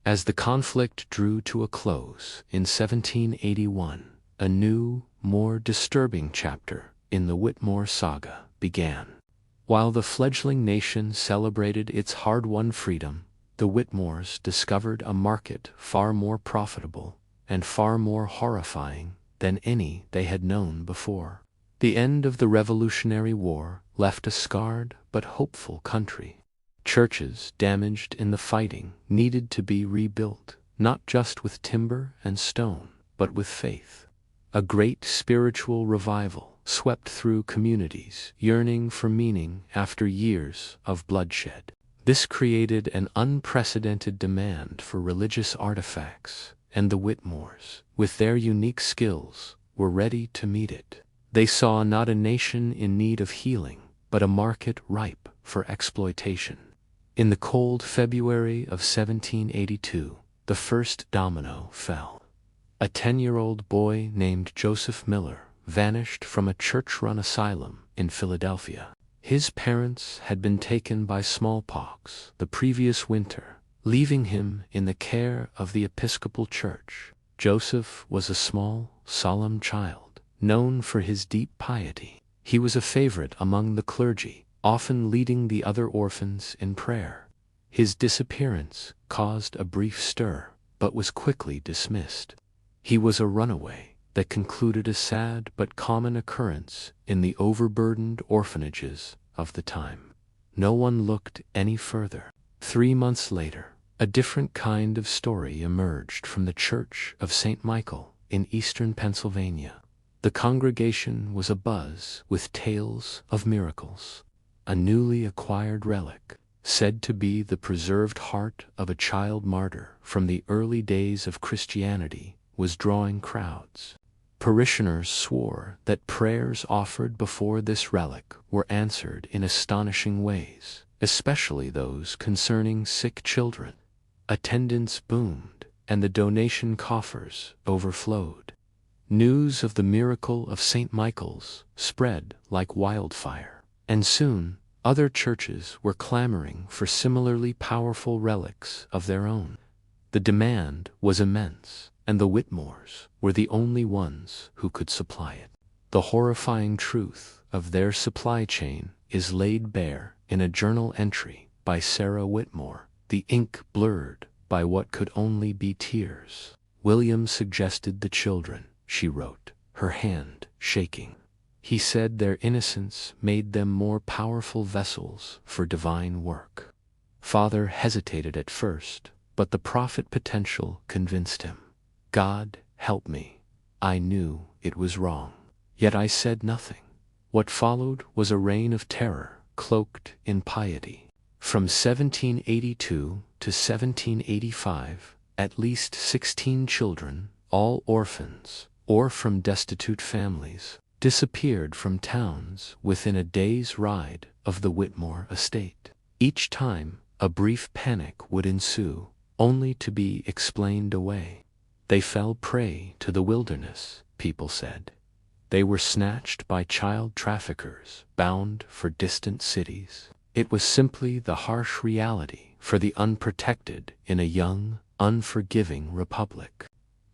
As the conflict drew to a close in 1781, a new, more disturbing chapter in the Whitmore saga began. While the fledgling nation celebrated its hard-won freedom, the Whitmores discovered a market far more profitable and far more horrifying than any they had known before. The end of the Revolutionary War left a scarred but hopeful country. Churches damaged in the fighting needed to be rebuilt, not just with timber and stone, but with faith. A great spiritual revival swept through communities yearning for meaning after years of bloodshed. This created an unprecedented demand for religious artifacts, and the Whitmores, with their unique skills, were ready to meet it. They saw not a nation in need of healing, but a market ripe for exploitation. In the cold February of 1782, the first domino fell. A 10-year-old boy named Joseph Miller vanished from a church-run asylum in Philadelphia. His parents had been taken by smallpox the previous winter, leaving him in the care of the Episcopal Church. Joseph was a small, solemn child, known for his deep piety. He was a favorite among the clergy, often leading the other orphans in prayer. His disappearance caused a brief stir, but was quickly dismissed. He was a runaway that concluded a sad but common occurrence in the overburdened orphanages of the time. No one looked any further. 3 months later, a different kind of story emerged from the Church of St. Michael in eastern Pennsylvania. The congregation was abuzz with tales of miracles. A newly acquired relic, said to be the preserved heart of a child martyr from the early days of Christianity, was drawing crowds. Parishioners swore that prayers offered before this relic were answered in astonishing ways, especially those concerning sick children. Attendance boomed, and the donation coffers overflowed. News of the miracle of St. Michael's spread like wildfire, and soon other churches were clamoring for similarly powerful relics of their own. The demand was immense, and the Whitmores were the only ones who could supply it. The horrifying truth of their supply chain is laid bare in a journal entry by Sarah Whitmore, the ink blurred by what could only be tears. "William suggested the children," she wrote, her hand shaking. "He said their innocence made them more powerful vessels for divine work." Father hesitated at first, but the prophet potential convinced him. "God, help me. I knew it was wrong. Yet I said nothing." What followed was a reign of terror, cloaked in piety. From 1782 to 1785, at least 16 children, all orphans, or from destitute families, disappeared from towns within a day's ride of the Whitmore estate. Each time, a brief panic would ensue, only to be explained away. They fell prey to the wilderness, people said. They were snatched by child traffickers, bound for distant cities. It was simply the harsh reality for the unprotected in a young, unforgiving republic.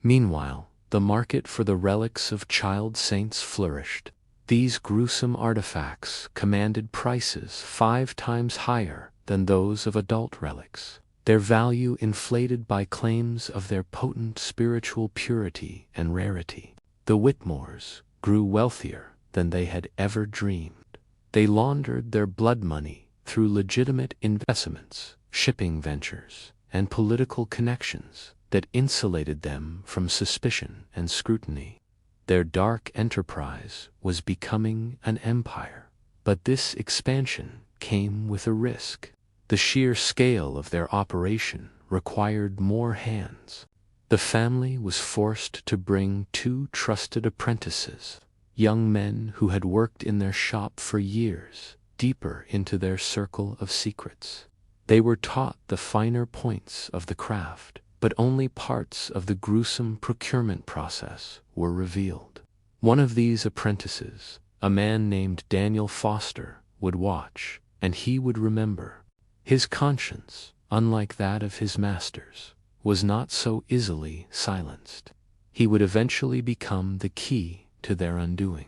Meanwhile, the market for the relics of child saints flourished. These gruesome artifacts commanded prices 5 times higher than those of adult relics, their value inflated by claims of their potent spiritual purity and rarity. The Whitmores grew wealthier than they had ever dreamed. They laundered their blood money through legitimate investments, shipping ventures, and political connections that insulated them from suspicion and scrutiny. Their dark enterprise was becoming an empire, but this expansion came with a risk. The sheer scale of their operation required more hands. The family was forced to bring 2 trusted apprentices, young men who had worked in their shop for years, deeper into their circle of secrets. They were taught the finer points of the craft, but only parts of the gruesome procurement process were revealed. One of these apprentices, a man named Daniel Foster, would watch, and he would remember. His conscience, unlike that of his masters, was not so easily silenced. He would eventually become the key to their undoing.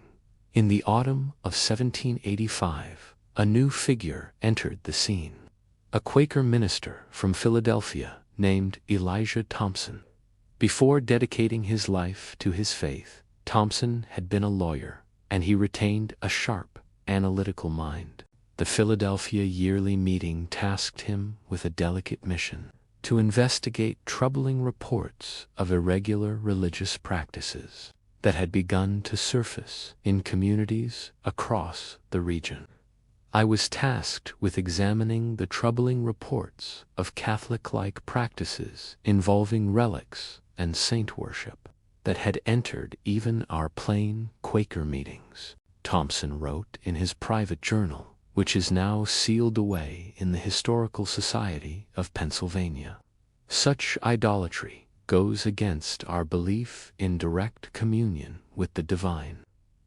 In the autumn of 1785, a new figure entered the scene. A Quaker minister from Philadelphia named Elijah Thompson. Before dedicating his life to his faith, Thompson had been a lawyer, and he retained a sharp, analytical mind. The Philadelphia Yearly Meeting tasked him with a delicate mission: to investigate troubling reports of irregular religious practices that had begun to surface in communities across the region. "I was tasked with examining the troubling reports of Catholic-like practices involving relics and saint worship that had entered even our plain Quaker meetings," Thompson wrote in his private journal, which is now sealed away in the Historical Society of Pennsylvania. "Such idolatry goes against our belief in direct communion with the divine.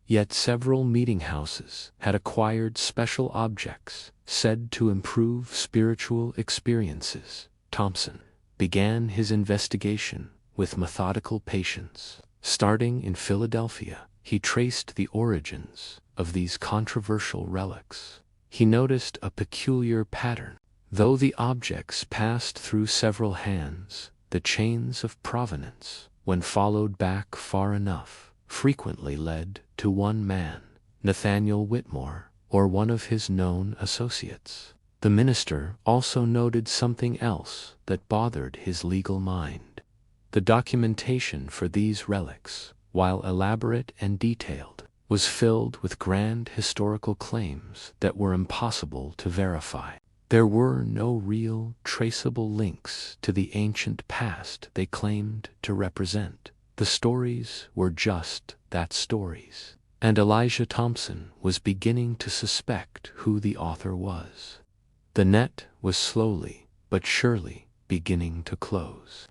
Yet several meeting houses had acquired special objects said to improve spiritual experiences." Thompson began his investigation with methodical patience. Starting in Philadelphia, he traced the origins of these controversial relics. He noticed a peculiar pattern. Though the objects passed through several hands, the chains of provenance, when followed back far enough, frequently led to one man, Nathaniel Whitmore, or one of his known associates. The minister also noted something else that bothered his legal mind. The documentation for these relics, while elaborate and detailed, was filled with grand historical claims that were impossible to verify. There were no real, traceable links to the ancient past they claimed to represent. The stories were just that, stories. And Elijah Thompson was beginning to suspect who the author was. The net was slowly but surely beginning to close.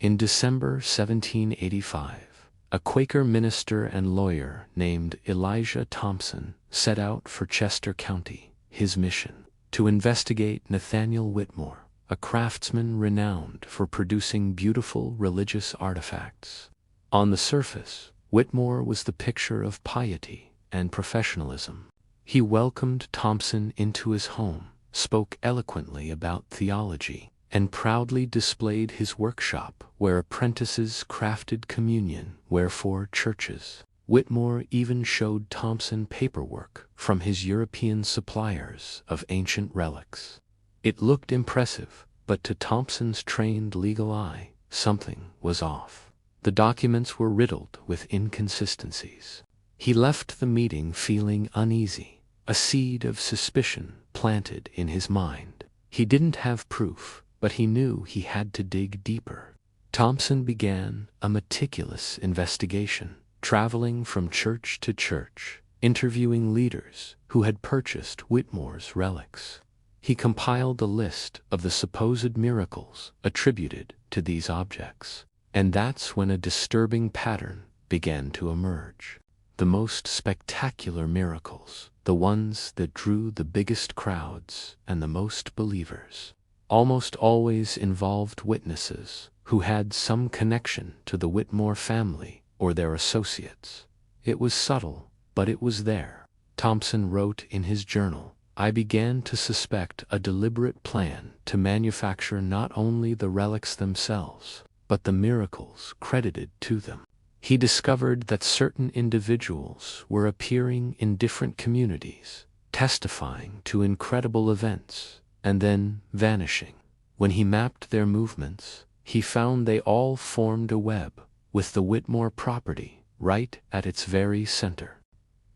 In December 1785, a Quaker minister and lawyer named Elijah Thompson set out for Chester County. His mission: to investigate Nathaniel Whitmore, a craftsman renowned for producing beautiful religious artifacts. On the surface, Whitmore was the picture of piety and professionalism. He welcomed Thompson into his home, spoke eloquently about theology, and proudly displayed his workshop where apprentices crafted communion ware for churches. Whitmore even showed Thompson paperwork from his European suppliers of ancient relics. It looked impressive, but to Thompson's trained legal eye, something was off. The documents were riddled with inconsistencies. He left the meeting feeling uneasy, a seed of suspicion planted in his mind. He didn't have proof, but he knew he had to dig deeper. Thompson began a meticulous investigation, traveling from church to church, interviewing leaders who had purchased Whitmore's relics. He compiled a list of the supposed miracles attributed to these objects, and that's when a disturbing pattern began to emerge. The most spectacular miracles, the ones that drew the biggest crowds and the most believers, almost always involved witnesses who had some connection to the Whitmore family or their associates. It was subtle, but it was there. Thompson wrote in his journal, "I began to suspect a deliberate plan to manufacture not only the relics themselves, but the miracles credited to them." He discovered that certain individuals were appearing in different communities, testifying to incredible events, and then vanishing. When he mapped their movements, he found they all formed a web, with the Whitmore property right at its very center.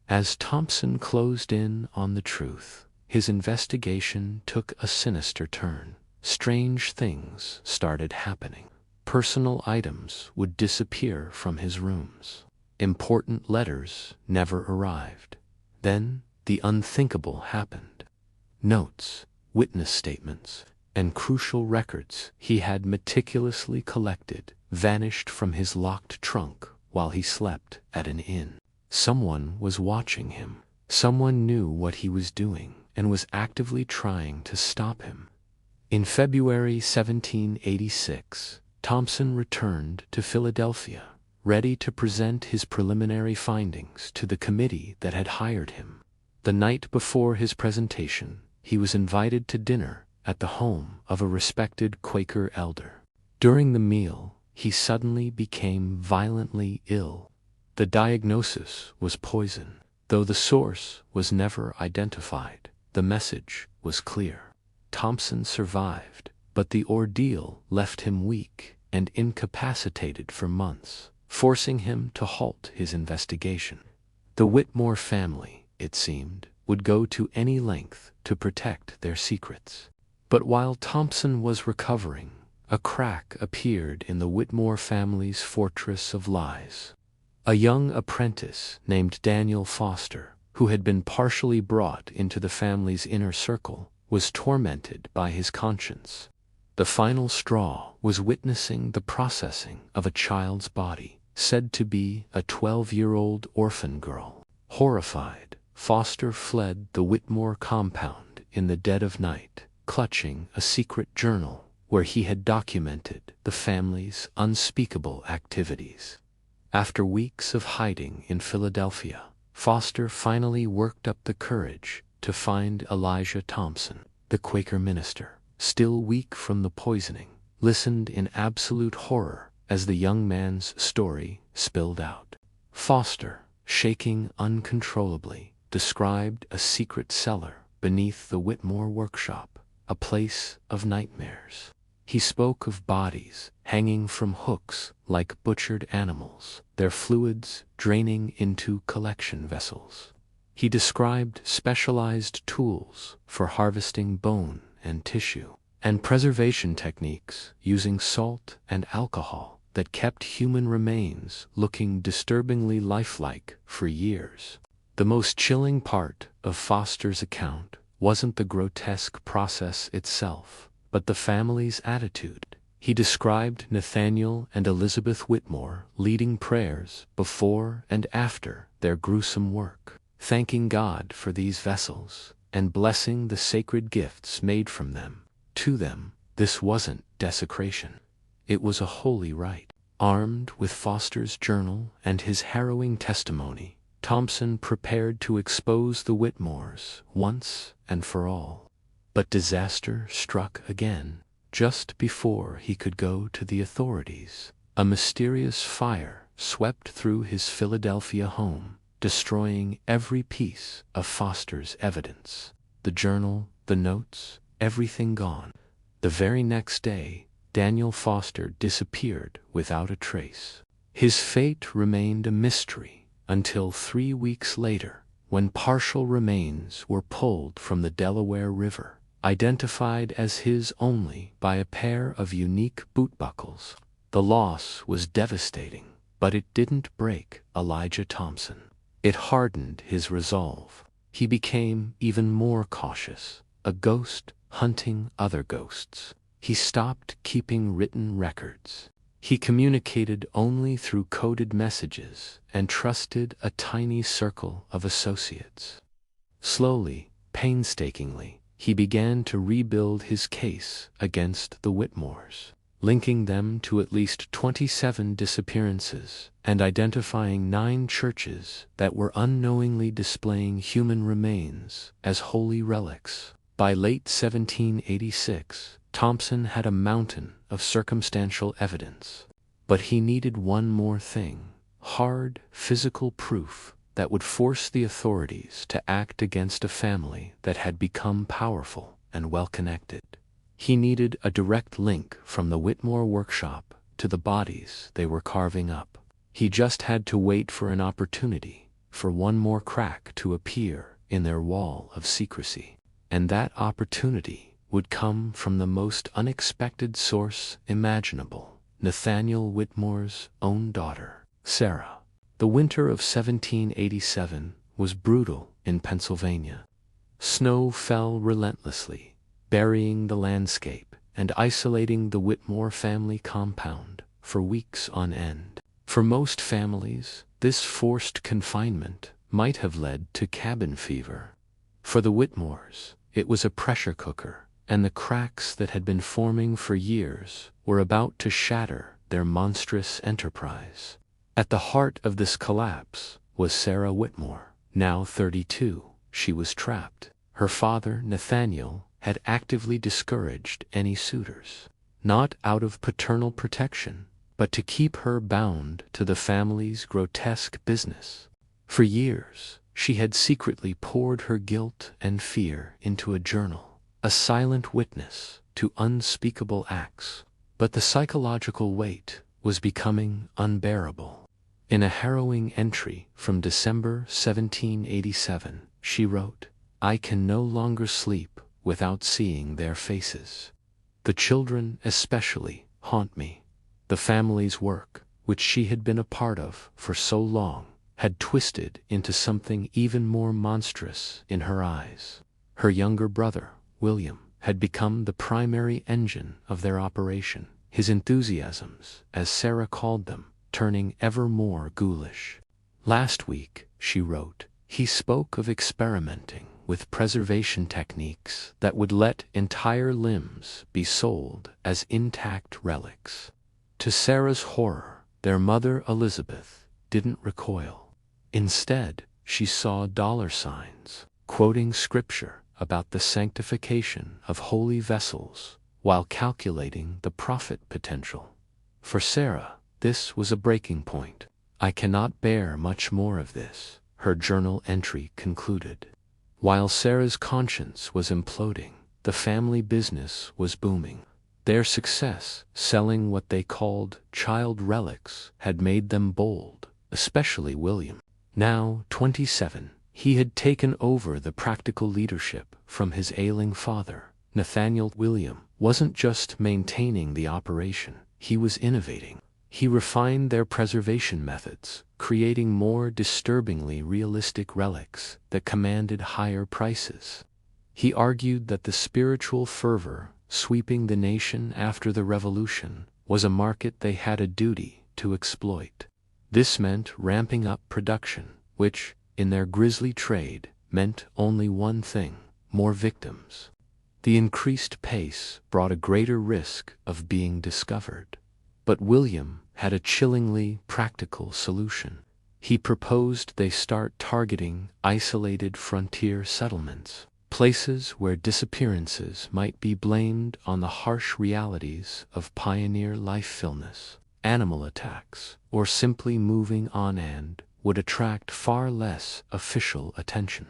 As Thompson closed in on the truth, his investigation took a sinister turn. Strange things started happening. Personal items would disappear from his rooms. Important letters never arrived. Then the unthinkable happened. Notes, witness statements, and crucial records he had meticulously collected vanished from his locked trunk while he slept at an inn. Someone was watching him. Someone knew what he was doing and was actively trying to stop him. In February 1786, Thompson returned to Philadelphia, ready to present his preliminary findings to the committee that had hired him. The night before his presentation, he was invited to dinner at the home of a respected Quaker elder. During the meal, he suddenly became violently ill. The diagnosis was poison. Though the source was never identified, the message was clear. Thompson survived, but the ordeal left him weak and incapacitated for months, forcing him to halt his investigation. The Whitmore family, it seemed, would go to any length to protect their secrets. But while Thompson was recovering, a crack appeared in the Whitmore family's fortress of lies. A young apprentice named Daniel Foster, who had been partially brought into the family's inner circle, was tormented by his conscience. The final straw was witnessing the processing of a child's body, said to be a 12-year-old orphan girl. Horrified, Foster fled the Whitmore compound in the dead of night, clutching a secret journal where he had documented the family's unspeakable activities. After weeks of hiding in Philadelphia, Foster finally worked up the courage to find Elijah Thompson. The Quaker minister, still weak from the poisoning, listened in absolute horror as the young man's story spilled out. Foster, shaking uncontrollably, described a secret cellar beneath the Whitmore workshop, a place of nightmares. He spoke of bodies hanging from hooks like butchered animals, their fluids draining into collection vessels. He described specialized tools for harvesting bone and tissue, and preservation techniques using salt and alcohol that kept human remains looking disturbingly lifelike for years. The most chilling part of Foster's account wasn't the grotesque process itself, but the family's attitude. He described Nathaniel and Elizabeth Whitmore leading prayers before and after their gruesome work, thanking God for these vessels and blessing the sacred gifts made from them. To them, this wasn't desecration. It was a holy rite. Armed with Foster's journal and his harrowing testimony, Thompson prepared to expose the Whitmores once and for all. But disaster struck again. Just before he could go to the authorities, a mysterious fire swept through his Philadelphia home, destroying every piece of Foster's evidence. The journal, the notes, everything gone. The very next day, Daniel Foster disappeared without a trace. His fate remained a mystery until 3 weeks later, when partial remains were pulled from the Delaware River, identified as his only by a pair of unique boot buckles. The loss was devastating, but it didn't break Elijah Thompson. It hardened his resolve. He became even more cautious, a ghost hunting other ghosts. He stopped keeping written records. He communicated only through coded messages and trusted a tiny circle of associates. Slowly, painstakingly, he began to rebuild his case against the Whitmores, linking them to at least 27 disappearances and identifying 9 churches that were unknowingly displaying human remains as holy relics. By late 1786, Thompson had a mountain of circumstantial evidence, but he needed one more thing: hard, physical proof that would force the authorities to act against a family that had become powerful and well-connected. He needed a direct link from the Whitmore workshop to the bodies they were carving up. He just had to wait for an opportunity, for one more crack to appear in their wall of secrecy. And that opportunity would come from the most unexpected source imaginable: Nathaniel Whitmore's own daughter, Sarah. The winter of 1787 was brutal in Pennsylvania. Snow fell relentlessly, burying the landscape and isolating the Whitmore family compound for weeks on end. For most families, this forced confinement might have led to cabin fever. For the Whitmores, it was a pressure cooker, and the cracks that had been forming for years were about to shatter their monstrous enterprise. At the heart of this collapse was Sarah Whitmore. Now 32, she was trapped. Her father, Nathaniel, had actively discouraged any suitors, not out of paternal protection, but to keep her bound to the family's grotesque business. For years, she had secretly poured her guilt and fear into a journal, a silent witness to unspeakable acts. But the psychological weight was becoming unbearable. In a harrowing entry from December 1787, she wrote, "I can no longer sleep without seeing their faces. The children especially haunt me." The family's work, which she had been a part of for so long, had twisted into something even more monstrous in her eyes. Her younger brother, William, had become the primary engine of their operation, his enthusiasms, as Sarah called them, turning ever more ghoulish. "Last week," she wrote, "he spoke of experimenting with preservation techniques that would let entire limbs be sold as intact relics." To Sarah's horror, their mother Elizabeth didn't recoil. Instead, she saw dollar signs, quoting scripture about the sanctification of holy vessels while calculating the profit potential. For Sarah, this was a breaking point. "I cannot bear much more of this," her journal entry concluded. While Sarah's conscience was imploding, the family business was booming. Their success, selling what they called child relics, had made them bold, especially William. Now 27, he had taken over the practical leadership from his ailing father. Nathaniel William wasn't just maintaining the operation, he was innovating. He refined their preservation methods, creating more disturbingly realistic relics that commanded higher prices. He argued that the spiritual fervor sweeping the nation after the Revolution was a market they had a duty to exploit. This meant ramping up production, which, in their grisly trade, meant only one thing: more victims. The increased pace brought a greater risk of being discovered. But William had a chillingly practical solution. He proposed they start targeting isolated frontier settlements, places where disappearances might be blamed on the harsh realities of pioneer life illness. Animal attacks, or simply moving on and would attract far less official attention.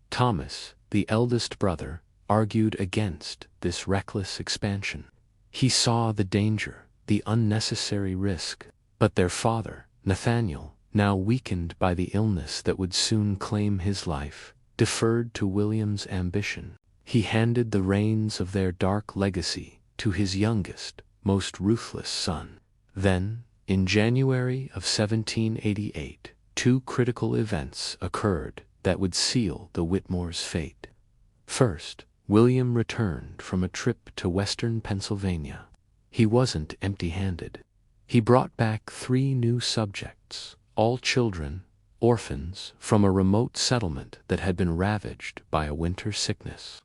Thomas, the eldest brother, argued against this reckless expansion. He saw the danger, the unnecessary risk, but their father, Nathaniel, now weakened by the illness that would soon claim his life, deferred to William's ambition. He handed the reins of their dark legacy to his youngest, most ruthless son. Then, in January of 1788, two critical events occurred that would seal the Whitmores' fate. First, William returned from a trip to western Pennsylvania. He wasn't empty-handed. He brought back 3 new subjects, all children, orphans, from a remote settlement that had been ravaged by a winter sickness.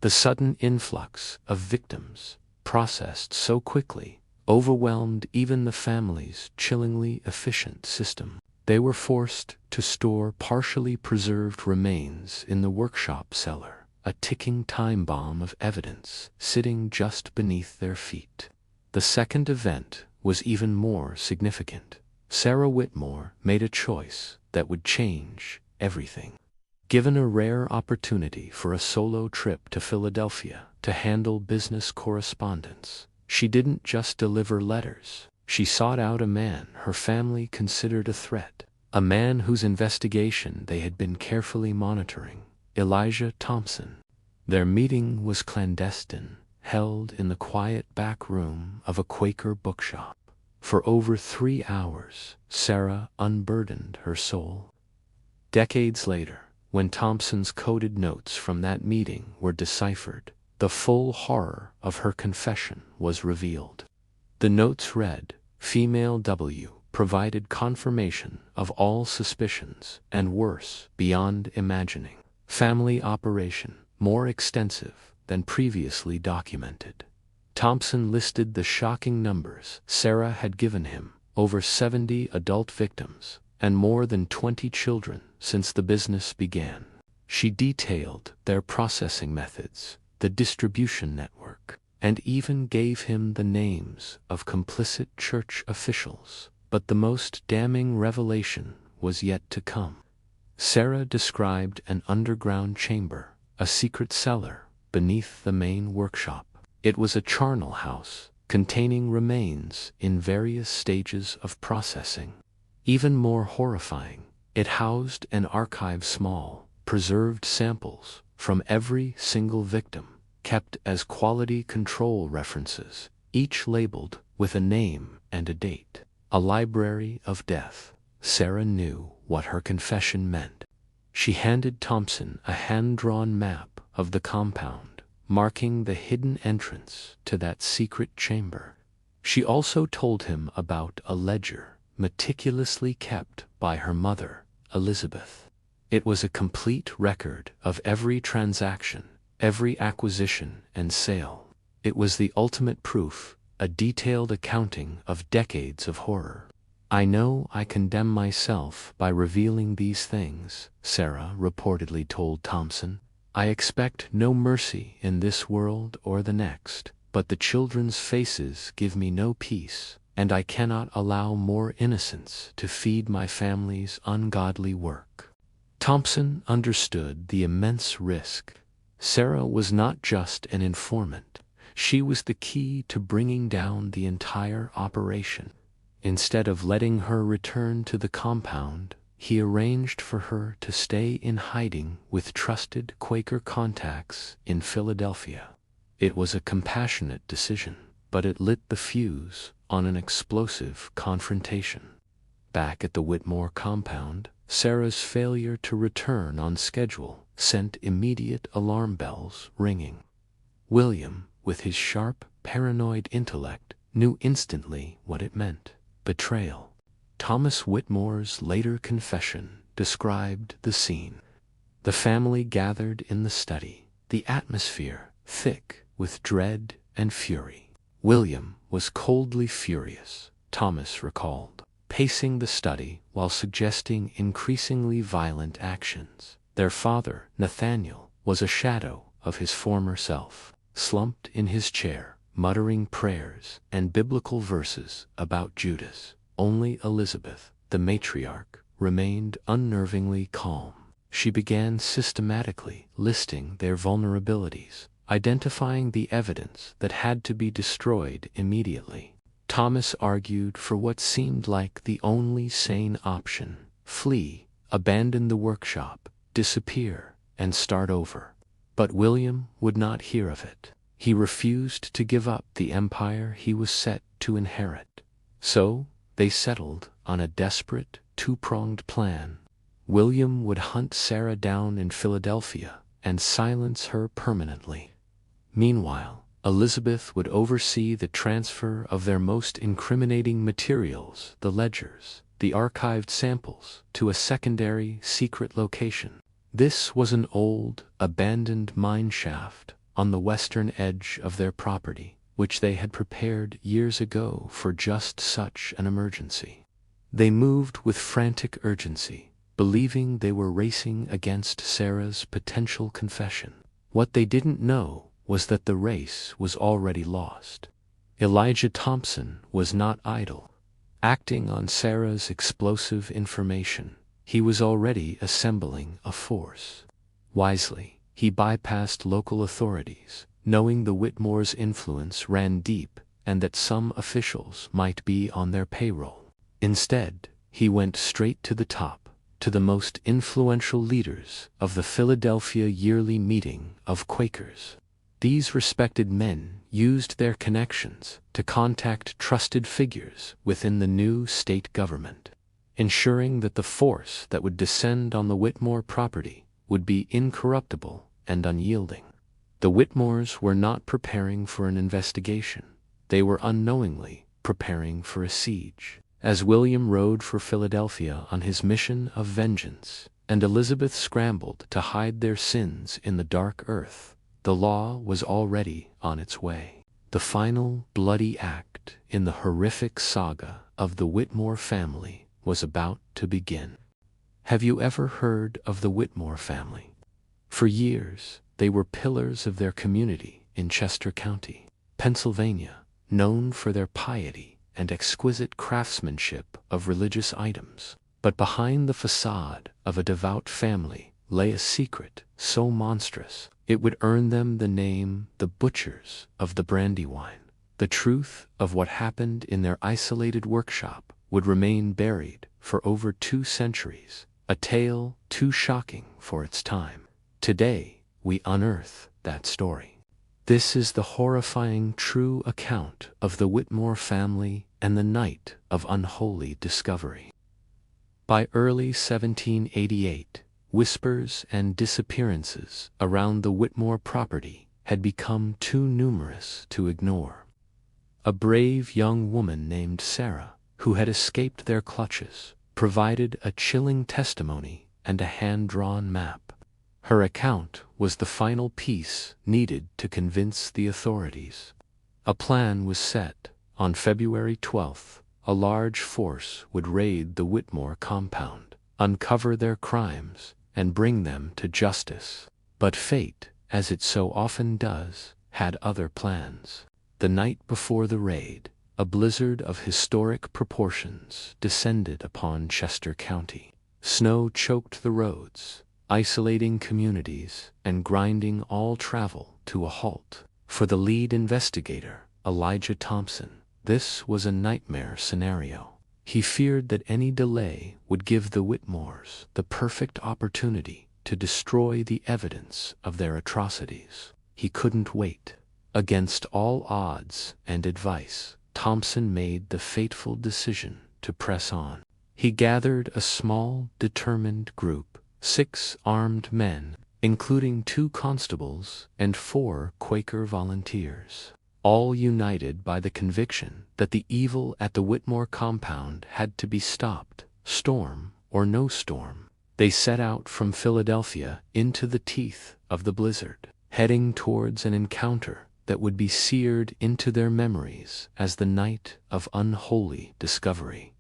The sudden influx of victims, processed so quickly, overwhelmed even the family's chillingly efficient system. They were forced to store partially preserved remains in the workshop cellar, a ticking time bomb of evidence sitting just beneath their feet. The second event was even more significant. Sarah Whitmore made a choice that would change everything. Given a rare opportunity for a solo trip to Philadelphia to handle business correspondence, she didn't just deliver letters. She sought out a man her family considered a threat, a man whose investigation they had been carefully monitoring, Elijah Thompson. Their meeting was clandestine, held in the quiet back room of a Quaker bookshop. For over 3 hours, Sarah unburdened her soul. Decades later, when Thompson's coded notes from that meeting were deciphered, the full horror of her confession was revealed. The notes read, "Female W. provided confirmation of all suspicions, and worse, beyond imagining." family operation, more extensive than previously documented. Thompson listed the shocking numbers Sarah had given him: over 70 adult victims and more than 20 children since the business began. She detailed their processing methods, the distribution network, and even gave him the names of complicit church officials. But the most damning revelation was yet to come. Sarah described an underground chamber, a secret cellar, beneath the main workshop. It was a charnel house, containing remains in various stages of processing. Even more horrifying, it housed an archive: small, preserved samples from every single victim, kept as quality control references, each labeled with a name and a date. A library of death. Sarah knew what her confession meant. She handed Thompson a hand-drawn map of the compound, marking the hidden entrance to that secret chamber. She also told him about a ledger meticulously kept by her mother, Elizabeth. It was a complete record of every transaction, every acquisition and sale. It was the ultimate proof, a detailed accounting of decades of horror. "I know I condemn myself by revealing these things," Sarah reportedly told Thompson. "I expect no mercy in this world or the next, but the children's faces give me no peace, and I cannot allow more innocence to feed my family's ungodly work." Thompson understood the immense risk. Sarah was not just an informant. She was the key to bringing down the entire operation. Instead of letting her return to the compound, he arranged for her to stay in hiding with trusted Quaker contacts in Philadelphia. It was a compassionate decision, but it lit the fuse on an explosive confrontation. Back at the Whitmore compound, Sarah's failure to return on schedule sent immediate alarm bells ringing. William, with his sharp, paranoid intellect, knew instantly what it meant: betrayal. Thomas Whitmore's later confession described the scene. The family gathered in the study, the atmosphere thick with dread and fury. William was coldly furious, Thomas recalled, pacing the study while suggesting increasingly violent actions. Their father, Nathaniel, was a shadow of his former self, slumped in his chair, muttering prayers and biblical verses about Judas. Only Elizabeth, the matriarch, remained unnervingly calm. She began systematically listing their vulnerabilities, identifying the evidence that had to be destroyed immediately. Thomas argued for what seemed like the only sane option: flee, abandon the workshop, disappear, and start over. But William would not hear of it. He refused to give up the empire he was set to inherit. So they settled on a desperate, two-pronged plan. William would hunt Sarah down in Philadelphia and silence her permanently. Meanwhile, Elizabeth would oversee the transfer of their most incriminating materials, the ledgers, the archived samples, to a secondary, secret location. This was an old, abandoned mine shaft on the western edge of their property, which they had prepared years ago for just such an emergency. They moved with frantic urgency, believing they were racing against Sarah's potential confession. What they didn't know was that the race was already lost. Elijah Thompson was not idle. Acting on Sarah's explosive information, he was already assembling a force. Wisely, he bypassed local authorities, knowing the Whitmores' influence ran deep and that some officials might be on their payroll. Instead, he went straight to the top, to the most influential leaders of the Philadelphia Yearly Meeting of Quakers. These respected men used their connections to contact trusted figures within the new state government, ensuring that the force that would descend on the Whitmore property would be incorruptible and unyielding. The Whitmores were not preparing for an investigation. They were unknowingly preparing for a siege. As William rode for Philadelphia on his mission of vengeance, and Elizabeth scrambled to hide their sins in the dark earth. The law was already on its way. The final bloody act in the horrific saga of the Whitmore family was about to begin. Have you ever heard of the Whitmore family? For years, they were pillars of their community in Chester County, Pennsylvania, known for their piety and exquisite craftsmanship of religious items. But behind the facade of a devout family lay a secret so monstrous it would earn them the name the Butchers of the Brandywine. The truth of what happened in their isolated workshop would remain buried for over 2 centuries, a tale too shocking for its time. Today, we unearth that story. This is the horrifying true account of the Whitmore family and the night of unholy discovery. By early 1788, whispers and disappearances around the Whitmore property had become too numerous to ignore. A brave young woman named Sarah, who had escaped their clutches, provided a chilling testimony and a hand-drawn map. Her account was the final piece needed to convince the authorities. A plan was set. On February 12th, a large force would raid the Whitmore compound, uncover their crimes, and bring them to justice. But fate, as it so often does, had other plans. The night before the raid, a blizzard of historic proportions descended upon Chester County. Snow choked the roads, isolating communities and grinding all travel to a halt. For the lead investigator, Elijah Thompson, this was a nightmare scenario. He feared that any delay would give the Whitmores the perfect opportunity to destroy the evidence of their atrocities. He couldn't wait. Against all odds and advice, Thompson made the fateful decision to press on. He gathered a small, determined group, 6 armed men, including 2 constables and 4 Quaker volunteers, all united by the conviction that the evil at the Whitmore compound had to be stopped, storm or no storm. They set out from Philadelphia into the teeth of the blizzard, heading towards an encounter that would be seared into their memories as the night of unholy discovery.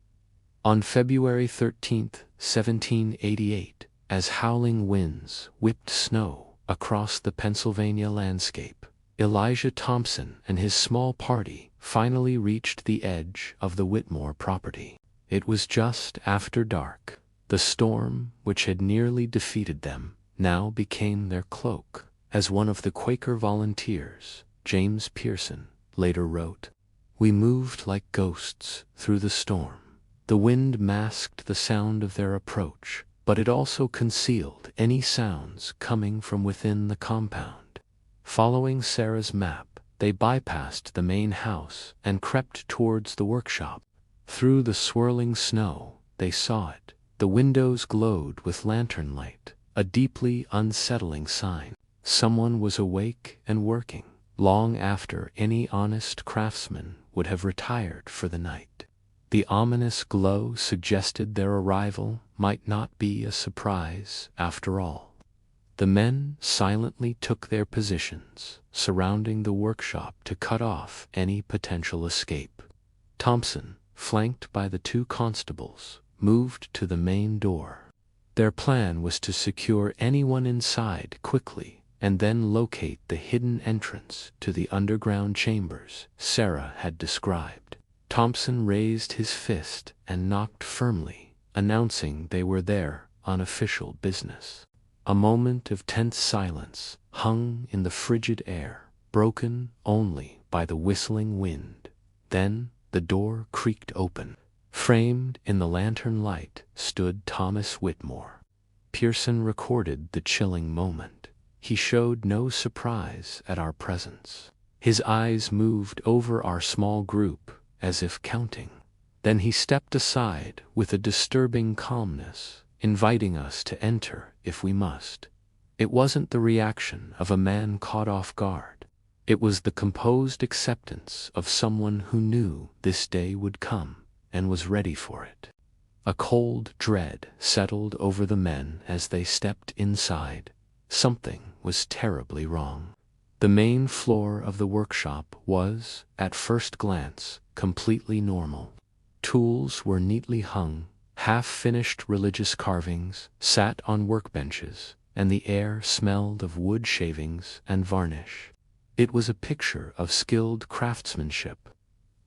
On February 13, 1788, as howling winds whipped snow across the Pennsylvania landscape, Elijah Thompson and his small party finally reached the edge of the Whitmore property. It was just after dark. The storm, which had nearly defeated them, now became their cloak, as one of the Quaker volunteers, James Pearson, later wrote. "We moved like ghosts through the storm. The wind masked the sound of their approach, but it also concealed any sounds coming from within the compound." Following Sarah's map, they bypassed the main house and crept towards the workshop. Through the swirling snow, they saw it. The windows glowed with lantern light, a deeply unsettling sign. Someone was awake and working, long after any honest craftsman would have retired for the night. The ominous glow suggested their arrival might not be a surprise after all. The men silently took their positions, surrounding the workshop to cut off any potential escape. Thompson, flanked by the 2 constables, moved to the main door. Their plan was to secure anyone inside quickly and then locate the hidden entrance to the underground chambers Sarah had described. Thompson raised his fist and knocked firmly, announcing they were there on official business. A moment of tense silence hung in the frigid air, broken only by the whistling wind. Then the door creaked open. Framed in the lantern light stood Thomas Whitmore. Pearson recorded the chilling moment. He showed no surprise at our presence. His eyes moved over our small group as if counting. Then he stepped aside with a disturbing calmness, inviting us to enter if we must. It wasn't the reaction of a man caught off guard. It was the composed acceptance of someone who knew this day would come and was ready for it. A cold dread settled over the men as they stepped inside. Something was terribly wrong. The main floor of the workshop was, at first glance, completely normal. Tools were neatly hung, half-finished religious carvings sat on workbenches, and the air smelled of wood shavings and varnish. It was a picture of skilled craftsmanship.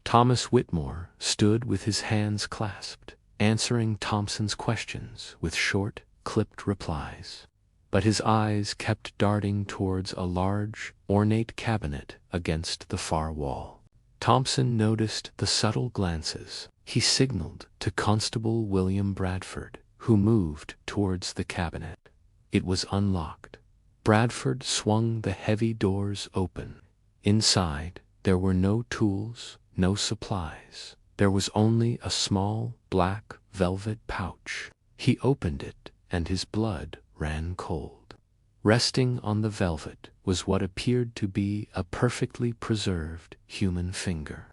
Thomas Whitmore stood with his hands clasped, answering Thompson's questions with short, clipped replies. But his eyes kept darting towards a large, ornate cabinet against the far wall. Thompson noticed the subtle glances. He signaled to Constable William Bradford, who moved towards the cabinet. It was unlocked. Bradford swung the heavy doors open. Inside, there were no tools, no supplies. There was only a small, black velvet pouch. He opened it, and his blood ran cold. Resting on the velvet was what appeared to be a perfectly preserved human finger.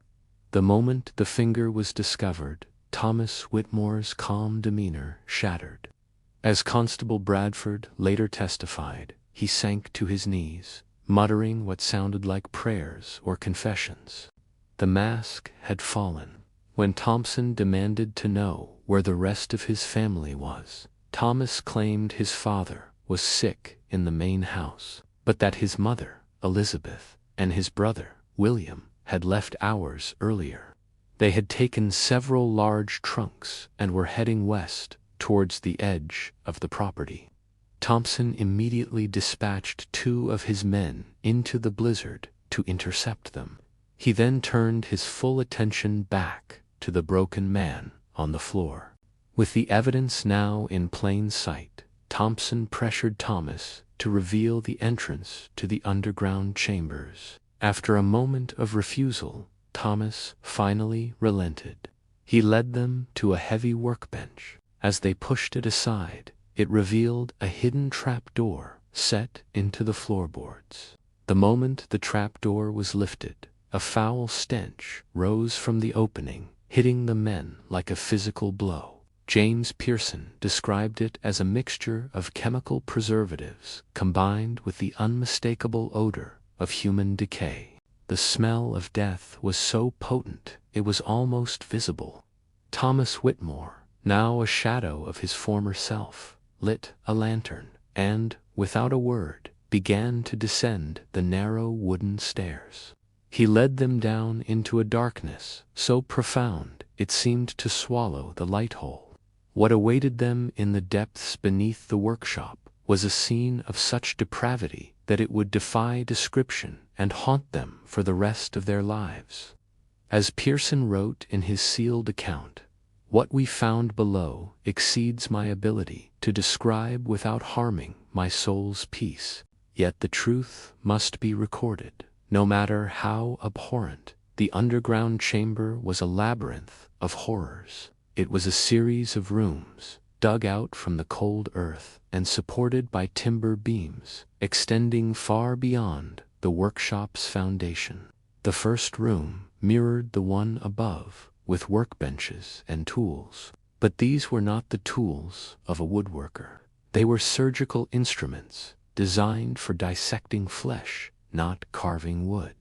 The moment the finger was discovered, Thomas Whitmore's calm demeanor shattered. As Constable Bradford later testified, he sank to his knees, muttering what sounded like prayers or confessions. The mask had fallen. When Thompson demanded to know where the rest of his family was, Thomas claimed his father was sick in the main house, but that his mother, Elizabeth, and his brother, William, had left hours earlier. They had taken several large trunks and were heading west towards the edge of the property. Thompson immediately dispatched 2 of his men into the blizzard to intercept them. He then turned his full attention back to the broken man on the floor. With the evidence now in plain sight, Thompson pressured Thomas to reveal the entrance to the underground chambers. After a moment of refusal, Thomas finally relented. He led them to a heavy workbench. As they pushed it aside, it revealed a hidden trapdoor set into the floorboards. The moment the trapdoor was lifted, a foul stench rose from the opening, hitting the men like a physical blow. James Pearson described it as a mixture of chemical preservatives combined with the unmistakable odor of human decay. The smell of death was so potent it was almost visible. Thomas Whitmore, now a shadow of his former self, lit a lantern and, without a word, began to descend the narrow wooden stairs. He led them down into a darkness so profound it seemed to swallow the light hole. What awaited them in the depths beneath the workshop was a scene of such depravity that it would defy description and haunt them for the rest of their lives. As Pearson wrote in his sealed account, "What we found below exceeds my ability to describe without harming my soul's peace. Yet the truth must be recorded. No matter how abhorrent, the underground chamber was a labyrinth of horrors. It was a series of rooms, dug out from the cold earth and supported by timber beams, extending far beyond the workshop's foundation. The first room mirrored the one above, with workbenches and tools. But these were not the tools of a woodworker. They were surgical instruments, designed for dissecting flesh, not carving wood.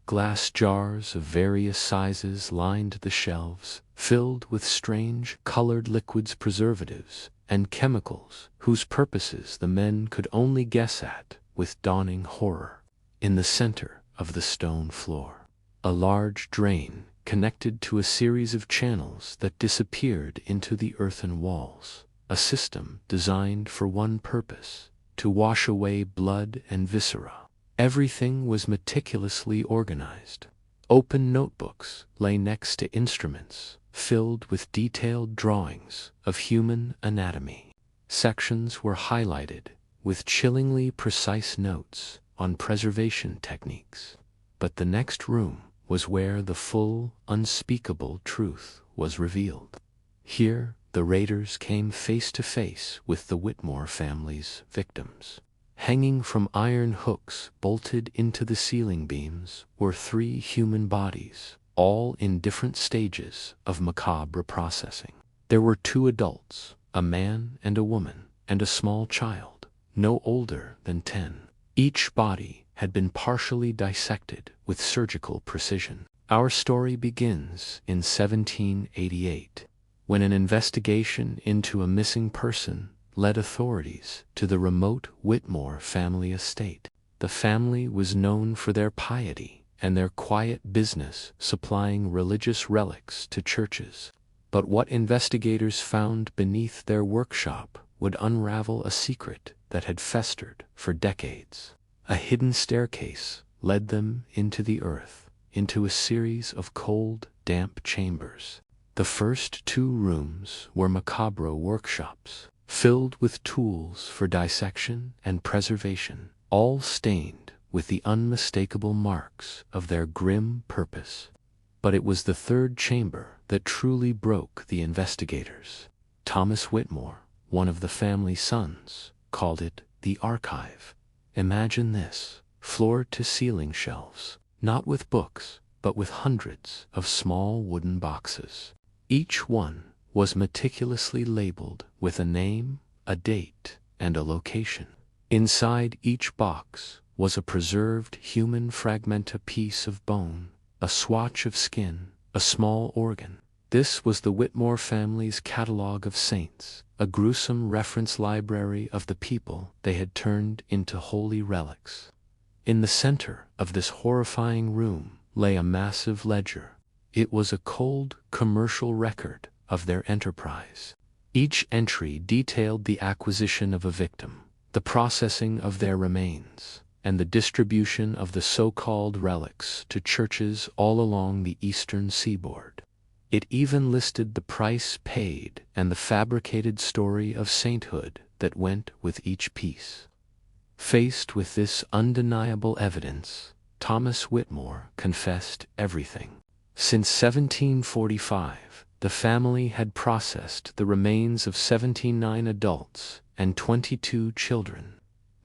Glass jars of various sizes lined the shelves, filled with strange colored liquids, preservatives, and chemicals whose purposes the men could only guess at with dawning horror. In the center of the stone floor, a large drain connected to a series of channels that disappeared into the earthen walls, a system designed for one purpose: to wash away blood and viscera. Everything was meticulously organized. Open notebooks lay next to instruments filled with detailed drawings of human anatomy. Sections were highlighted with chillingly precise notes on preservation techniques. But the next room was where the full, unspeakable truth was revealed. Here, the raiders came face to face with the Whitmore family's victims. Hanging from iron hooks bolted into the ceiling beams were 3 human bodies, all in different stages of macabre processing. There were 2 adults, a man and a woman, and a small child, no older than 10. Each body had been partially dissected with surgical precision. Our story begins in 1788, when an investigation into a missing person led authorities to the remote Whitmore family estate. The family was known for their piety and their quiet business supplying religious relics to churches. But what investigators found beneath their workshop would unravel a secret that had festered for decades. A hidden staircase led them into the earth, into a series of cold, damp chambers. The first 2 rooms were macabre workshops, filled with tools for dissection and preservation, all stained with the unmistakable marks of their grim purpose. But it was the 3rd chamber that truly broke the investigators. Thomas Whitmore, one of the family sons, called it the archive. Imagine this, floor-to-ceiling shelves, not with books, but with hundreds of small wooden boxes. Each one was meticulously labeled with a name, a date, and a location. Inside each box was a preserved human fragment, a piece of bone, a swatch of skin, a small organ. This was the Whitmore family's catalogue of saints, a gruesome reference library of the people they had turned into holy relics. In the center of this horrifying room lay a massive ledger. It was a cold, commercial record of their enterprise. Each entry detailed the acquisition of a victim, the processing of their remains, and the distribution of the so-called relics to churches all along the eastern seaboard. It even listed the price paid and the fabricated story of sainthood that went with each piece. Faced with this undeniable evidence, Thomas Whitmore confessed everything. Since 1745, the family had processed the remains of 79 adults and 22 children.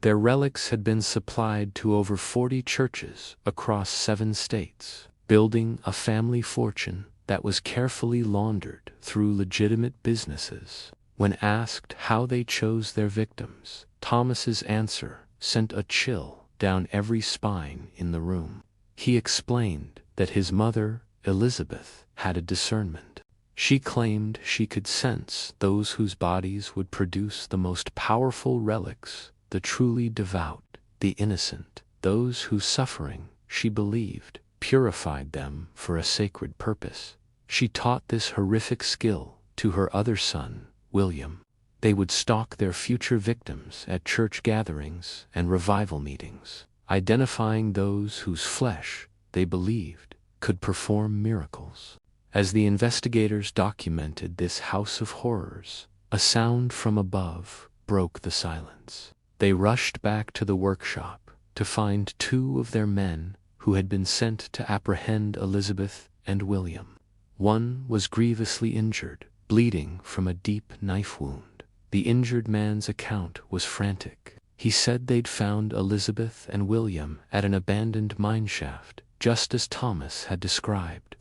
Their relics had been supplied to over 40 churches across 7 states, building a family fortune that was carefully laundered through legitimate businesses. When asked how they chose their victims, Thomas's answer sent a chill down every spine in the room. He explained that his mother, Elizabeth, had a discernment. She claimed she could sense those whose bodies would produce the most powerful relics, the truly devout, the innocent, those whose suffering, she believed, purified them for a sacred purpose. She taught this horrific skill to her other son, William. They would stalk their future victims at church gatherings and revival meetings, identifying those whose flesh, they believed, could perform miracles. As the investigators documented this house of horrors, a sound from above broke the silence. They rushed back to the workshop to find 2 of their men who had been sent to apprehend Elizabeth and William. One was grievously injured, bleeding from a deep knife wound. The injured man's account was frantic. He said they'd found Elizabeth and William at an abandoned mineshaft, just as Thomas had described.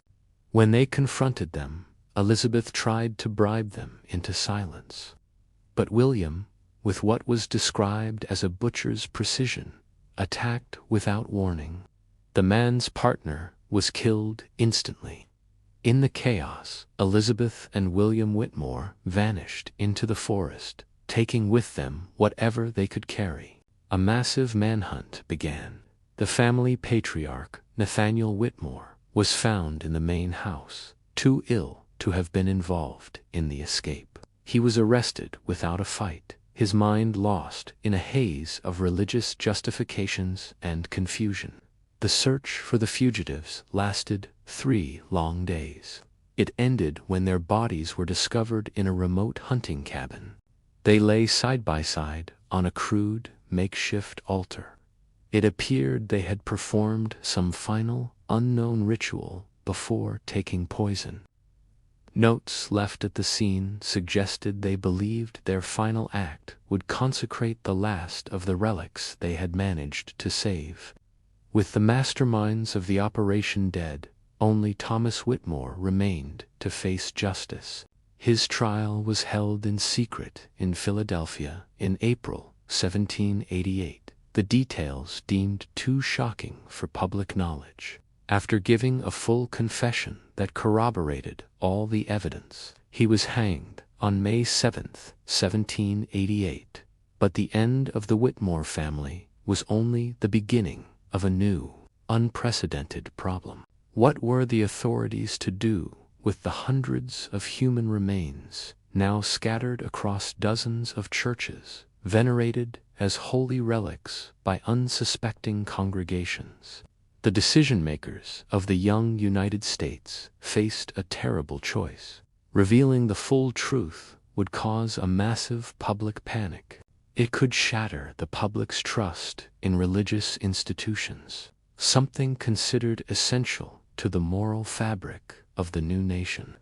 When they confronted them, Elizabeth tried to bribe them into silence. But William, with what was described as a butcher's precision, attacked without warning. The man's partner was killed instantly. In the chaos, Elizabeth and William Whitmore vanished into the forest, taking with them whatever they could carry. A massive manhunt began. The family patriarch, Nathaniel Whitmore, was found in the main house, too ill to have been involved in the escape. He was arrested without a fight, his mind lost in a haze of religious justifications and confusion. The search for the fugitives lasted 3 long days. It ended when their bodies were discovered in a remote hunting cabin. They lay side by side on a crude, makeshift altar. It appeared they had performed some final, unknown ritual before taking poison. Notes left at the scene suggested they believed their final act would consecrate the last of the relics they had managed to save. With the masterminds of the operation dead, only Thomas Whitmore remained to face justice. His trial was held in secret in Philadelphia in April 1788, the details deemed too shocking for public knowledge. After giving a full confession that corroborated all the evidence, he was hanged on May 7, 1788. But the end of the Whitmore family was only the beginning of a new, unprecedented problem. What were the authorities to do with the hundreds of human remains now scattered across dozens of churches, venerated as holy relics by unsuspecting congregations? The decision-makers of the young United States faced a terrible choice. Revealing the full truth would cause a massive public panic. It could shatter the public's trust in religious institutions, something considered essential to the moral fabric of the new nation.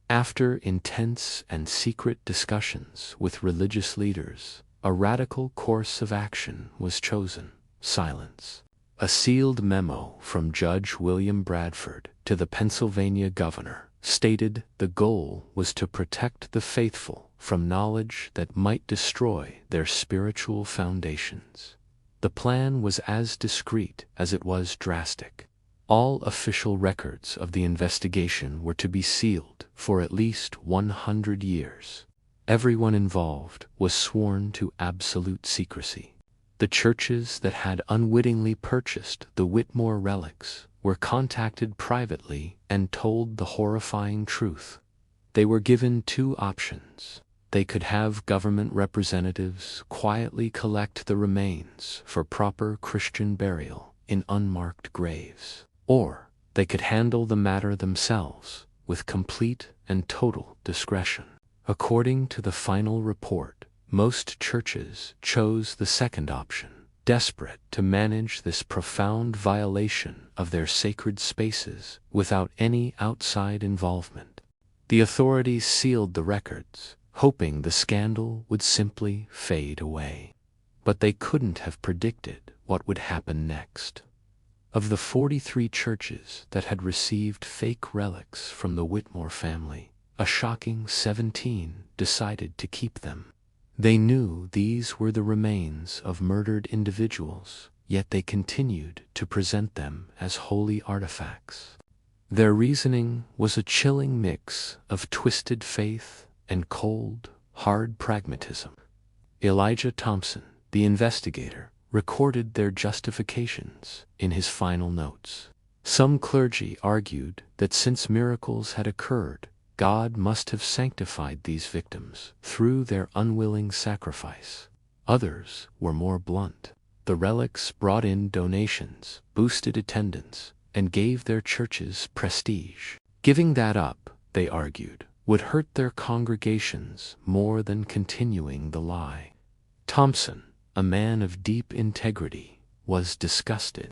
After intense and secret discussions with religious leaders, a radical course of action was chosen: silence. A sealed memo from Judge William Bradford to the Pennsylvania governor stated the goal was to protect the faithful from knowledge that might destroy their spiritual foundations. The plan was as discreet as it was drastic. All official records of the investigation were to be sealed for at least 100 years. Everyone involved was sworn to absolute secrecy. The churches that had unwittingly purchased the Whitmore relics were contacted privately and told the horrifying truth. They were given two options. They could have government representatives quietly collect the remains for proper Christian burial in unmarked graves, or they could handle the matter themselves with complete and total discretion. According to the final report, most churches chose the second option, desperate to manage this profound violation of their sacred spaces without any outside involvement. The authorities sealed the records, hoping the scandal would simply fade away. But they couldn't have predicted what would happen next. Of the 43 churches that had received fake relics from the Whitmore family, a shocking 17 decided to keep them. They knew these were the remains of murdered individuals, yet they continued to present them as holy artifacts. Their reasoning was a chilling mix of twisted faith and cold, hard pragmatism. Elijah Thompson, the investigator, recorded their justifications in his final notes. Some clergy argued that since miracles had occurred, God must have sanctified these victims through their unwilling sacrifice. Others were more blunt. The relics brought in donations, boosted attendance, and gave their churches prestige. Giving that up, they argued, would hurt their congregations more than continuing the lie. Thompson, a man of deep integrity, was disgusted.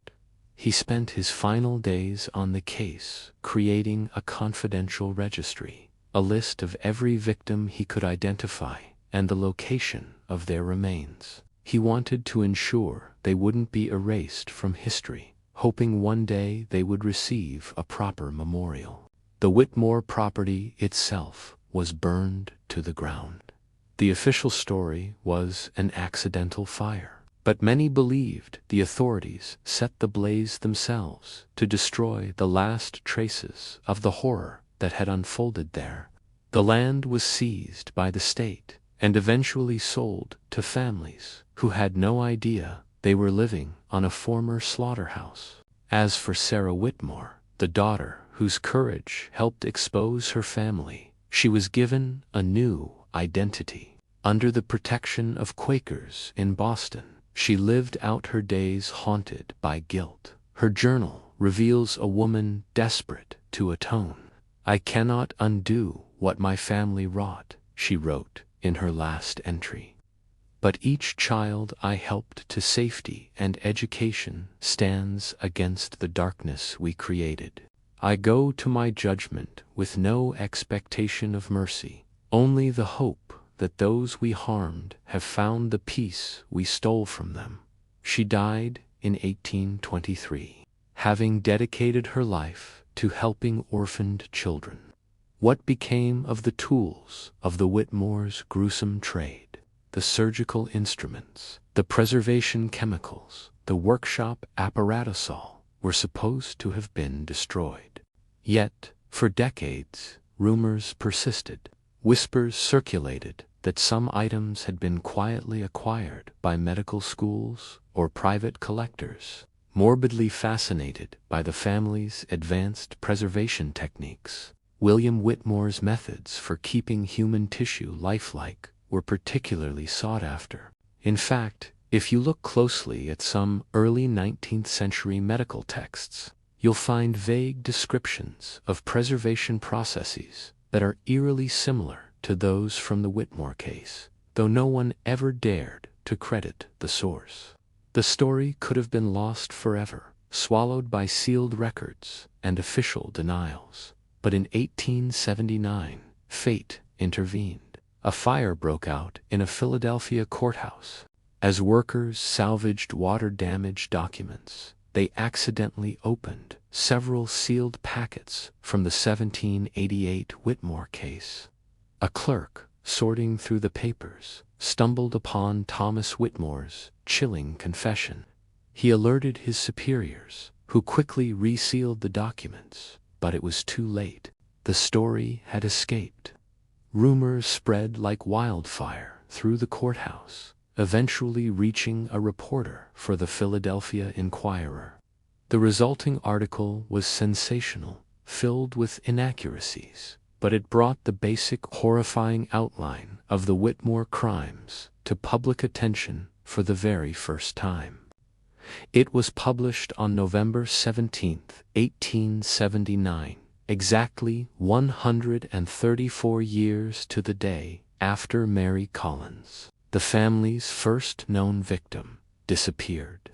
He spent his final days on the case, creating a confidential registry, a list of every victim he could identify, and the location of their remains. He wanted to ensure they wouldn't be erased from history, hoping one day they would receive a proper memorial. The Whitmore property itself was burned to the ground. The official story was an accidental fire. But many believed the authorities set the blaze themselves to destroy the last traces of the horror that had unfolded there. The land was seized by the state and eventually sold to families who had no idea they were living on a former slaughterhouse. As for Sarah Whitmore, the daughter whose courage helped expose her family, she was given a new identity. Under the protection of Quakers in Boston, she lived out her days haunted by guilt. Her journal reveals a woman desperate to atone. "I cannot undo what my family wrought," she wrote in her last entry. "But each child I helped to safety and education stands against the darkness we created. I go to my judgment with no expectation of mercy, only the hope that those we harmed have found the peace we stole from them." She died in 1823, having dedicated her life to helping orphaned children. What became of the tools of the Whitmores' gruesome trade? The surgical instruments, the preservation chemicals, the workshop apparatus, all were supposed to have been destroyed. Yet, for decades, rumors persisted. Whispers circulated that some items had been quietly acquired by medical schools or private collectors, morbidly fascinated by the family's advanced preservation techniques. William Whitmore's methods for keeping human tissue lifelike were particularly sought after. In fact, if you look closely at some early 19th century medical texts, you'll find vague descriptions of preservation processes that are eerily similar to those from the Whitmore case, though no one ever dared to credit the source. The story could have been lost forever, swallowed by sealed records and official denials. But in 1879, fate intervened. A fire broke out in a Philadelphia courthouse. As workers salvaged water-damaged documents, they accidentally opened several sealed packets from the 1788 Whitmore case. A clerk, sorting through the papers, stumbled upon Thomas Whitmore's chilling confession. He alerted his superiors, who quickly resealed the documents, but it was too late. The story had escaped. Rumors spread like wildfire through the courthouse, eventually reaching a reporter for the Philadelphia Inquirer. The resulting article was sensational, filled with inaccuracies, but it brought the basic horrifying outline of the Whitmore crimes to public attention for the very first time. It was published on November 17, 1879, exactly 134 years to the day after Mary Collins, the family's first known victim, disappeared.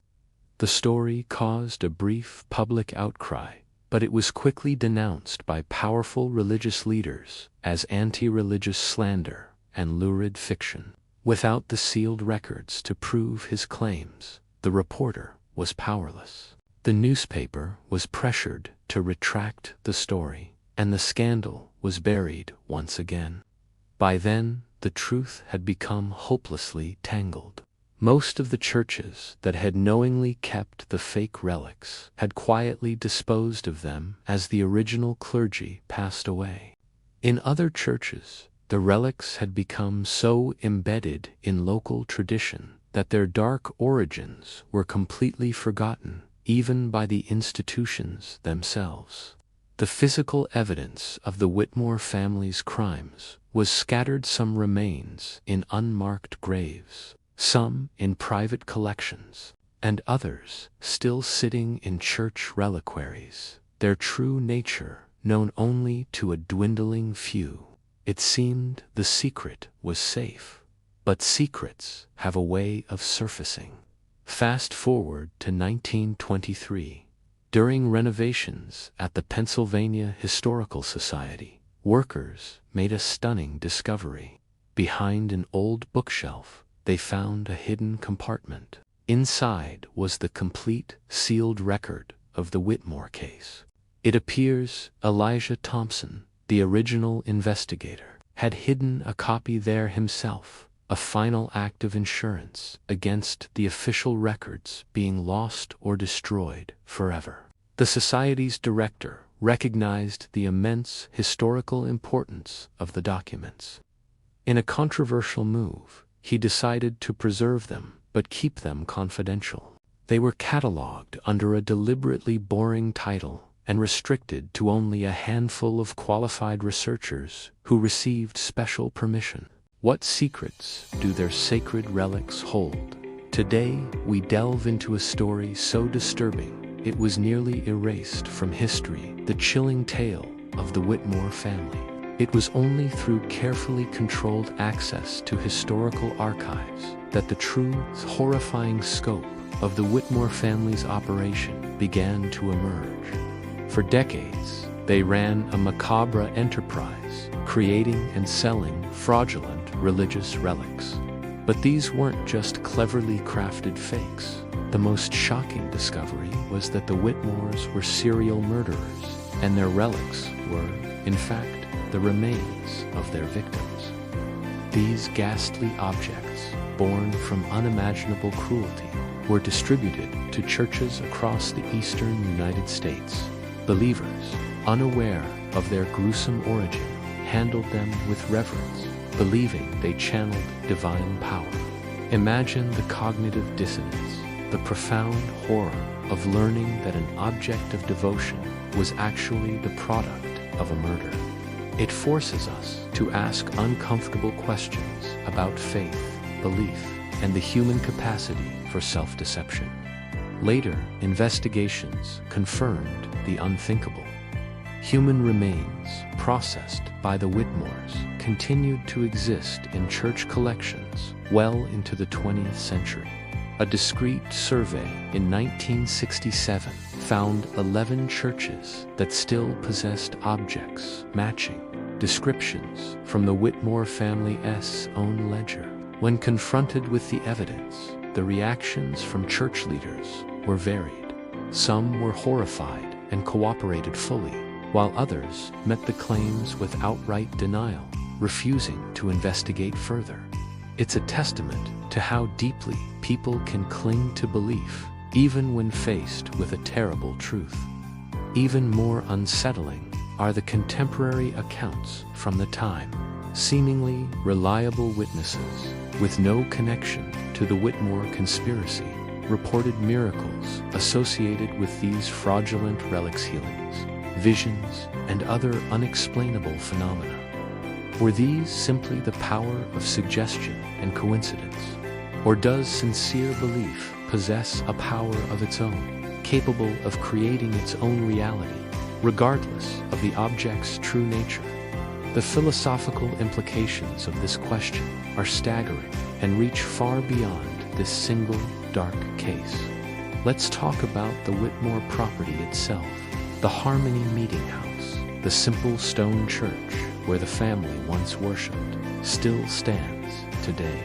The story caused a brief public outcry, but it was quickly denounced by powerful religious leaders as anti-religious slander and lurid fiction. Without the sealed records to prove his claims, the reporter was powerless. The newspaper was pressured to retract the story, and the scandal was buried once again. By then, the truth had become hopelessly tangled. Most of the churches that had knowingly kept the fake relics had quietly disposed of them as the original clergy passed away. In other churches, the relics had become so embedded in local tradition that their dark origins were completely forgotten, even by the institutions themselves. The physical evidence of the Whitmore family's crimes was scattered. Some remains in unmarked graves, some in private collections, and others still sitting in church reliquaries, their true nature known only to a dwindling few. It seemed the secret was safe, but secrets have a way of surfacing. Fast forward to 1923. During renovations at the Pennsylvania Historical Society, workers made a stunning discovery. Behind an old bookshelf, they found a hidden compartment. Inside was the complete, sealed record of the Whitmore case. It appears Elijah Thompson, the original investigator, had hidden a copy there himself, a final act of insurance against the official records being lost or destroyed forever. The Society's director recognized the immense historical importance of the documents. In a controversial move, he decided to preserve them but keep them confidential. They were cataloged under a deliberately boring title and restricted to only a handful of qualified researchers who received special permission. What secrets do their sacred relics hold? Today, we delve into a story so disturbing it was nearly erased from history, the chilling tale of the Whitmore family. It was only through carefully controlled access to historical archives that the true, horrifying scope of the Whitmore family's operation began to emerge. For decades, they ran a macabre enterprise, creating and selling fraudulent religious relics. But these weren't just cleverly crafted fakes. The most shocking discovery was that the Whitmores were serial murderers, and their relics were in fact, the remains of their victims. These ghastly objects, born from unimaginable cruelty, were distributed to churches across the eastern United States. Believers, unaware of their gruesome origin, handled them with reverence, believing they channeled divine power. Imagine the cognitive dissonance, the profound horror of learning that an object of devotion was actually the product of a murder. It forces us to ask uncomfortable questions about faith, belief, and the human capacity for self-deception. Later, investigations confirmed the unthinkable. Human remains, processed by the Whitmores, continued to exist in church collections well into the 20th century. A discreet survey in 1967 found 11 churches that still possessed objects matching descriptions from the Whitmore family's own ledger. When confronted with the evidence, the reactions from church leaders were varied. Some were horrified and cooperated fully, while others met the claims with outright denial, refusing to investigate further. It's a testament to how deeply people can cling to belief, even when faced with a terrible truth. Even more unsettling are the contemporary accounts from the time. Seemingly reliable witnesses, with no connection to the Whitmore conspiracy, reported miracles associated with these fraudulent relics, healings, visions, and other unexplainable phenomena. Were these simply the power of suggestion and coincidence? Or does sincere belief possess a power of its own, capable of creating its own reality, regardless of the object's true nature? The philosophical implications of this question are staggering and reach far beyond this single dark case. Let's talk about the Whitmore property itself. The Harmony Meeting House, the simple stone church where the family once worshipped, still stands today.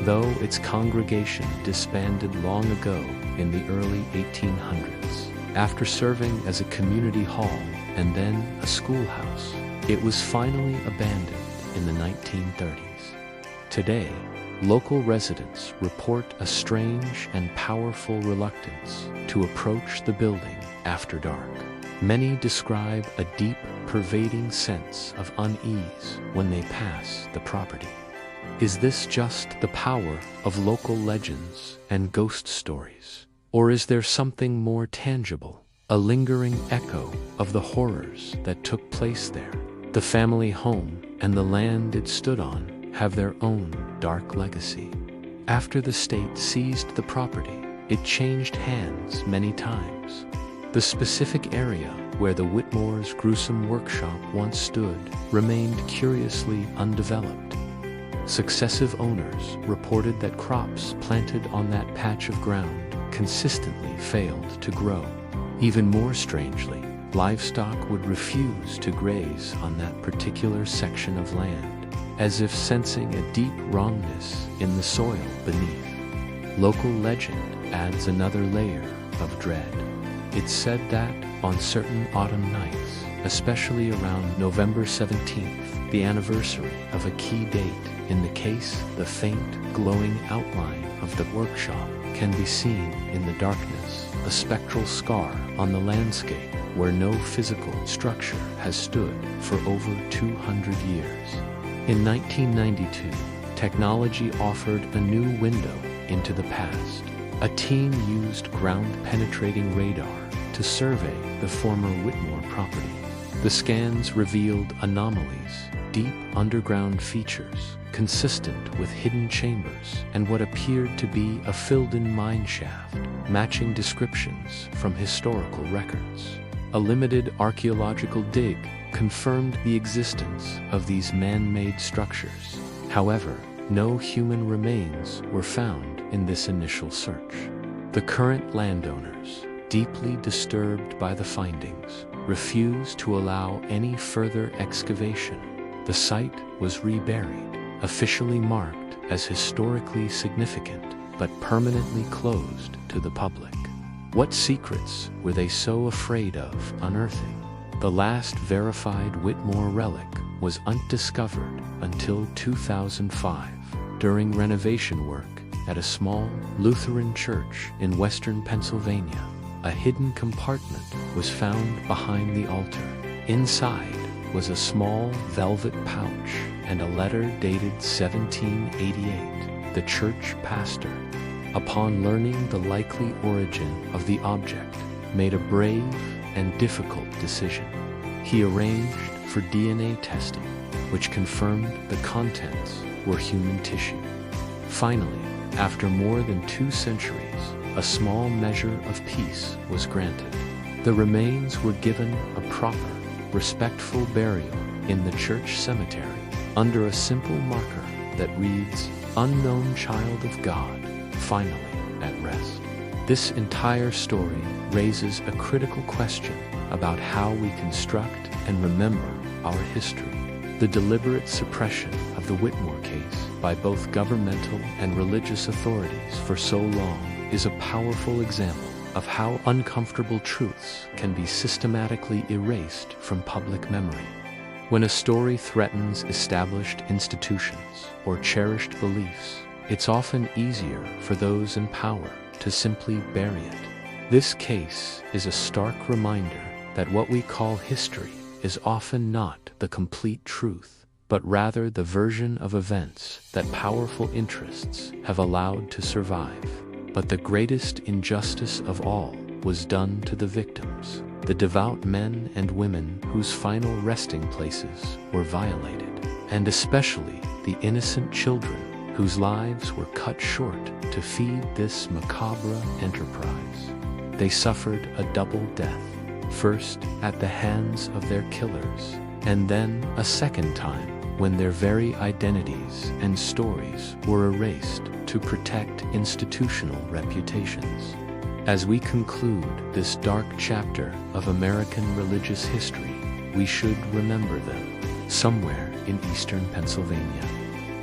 Though its congregation disbanded long ago in the early 1800s, after serving as a community hall and then a schoolhouse, it was finally abandoned in the 1930s. Today, local residents report a strange and powerful reluctance to approach the building after dark. Many describe a deep, pervading sense of unease when they pass the property. Is this just the power of local legends and ghost stories? Or is there something more tangible, a lingering echo of the horrors that took place there? The family home and the land it stood on have their own dark legacy. After the state seized the property, it changed hands many times. The specific area where the Whitmores' gruesome workshop once stood remained curiously undeveloped. Successive owners reported that crops planted on that patch of ground consistently failed to grow. Even more strangely, livestock would refuse to graze on that particular section of land, as if sensing a deep wrongness in the soil beneath. Local legend adds another layer of dread. It's said that on certain autumn nights, especially around November 17th, the anniversary of a key date in the case, the faint, glowing outline of the workshop can be seen in the darkness, a spectral scar on the landscape where no physical structure has stood for over 200 years. In 1992, technology offered a new window into the past. A team used ground-penetrating radar to survey the former Whitmore property. The scans revealed anomalies, deep underground features, consistent with hidden chambers and what appeared to be a filled-in mine shaft, matching descriptions from historical records. A limited archaeological dig confirmed the existence of these man-made structures. However, no human remains were found in this initial search. The current landowners, deeply disturbed by the findings, refused to allow any further excavation. The site was reburied, officially marked as historically significant, but permanently closed to the public. What secrets were they so afraid of unearthing? The last verified Whitmore relic was undiscovered until 2005 during renovation work at a small Lutheran church in western Pennsylvania. A hidden compartment was found behind the altar. Inside was a small velvet pouch and a letter dated 1788. The church pastor, upon learning the likely origin of the object, made a brave and difficult decision. He arranged for DNA testing, which confirmed the contents were human tissue. Finally, after more than 2 centuries, a small measure of peace was granted. The remains were given a proper, respectful burial in the church cemetery under a simple marker that reads, "Unknown Child of God, finally at rest." This entire story raises a critical question about how we construct and remember our history. The deliberate suppression of the Whitmore case by both governmental and religious authorities for so long is a powerful example of how uncomfortable truths can be systematically erased from public memory. When a story threatens established institutions or cherished beliefs, it's often easier for those in power to simply bury it. This case is a stark reminder that what we call history is often not the complete truth, but rather the version of events that powerful interests have allowed to survive. But the greatest injustice of all was done to the victims, the devout men and women whose final resting places were violated, and especially the innocent children whose lives were cut short to feed this macabre enterprise. They suffered a double death, first at the hands of their killers, and then a second time when their very identities and stories were erased to protect institutional reputations. As we conclude this dark chapter of American religious history, we should remember them. Somewhere in eastern Pennsylvania,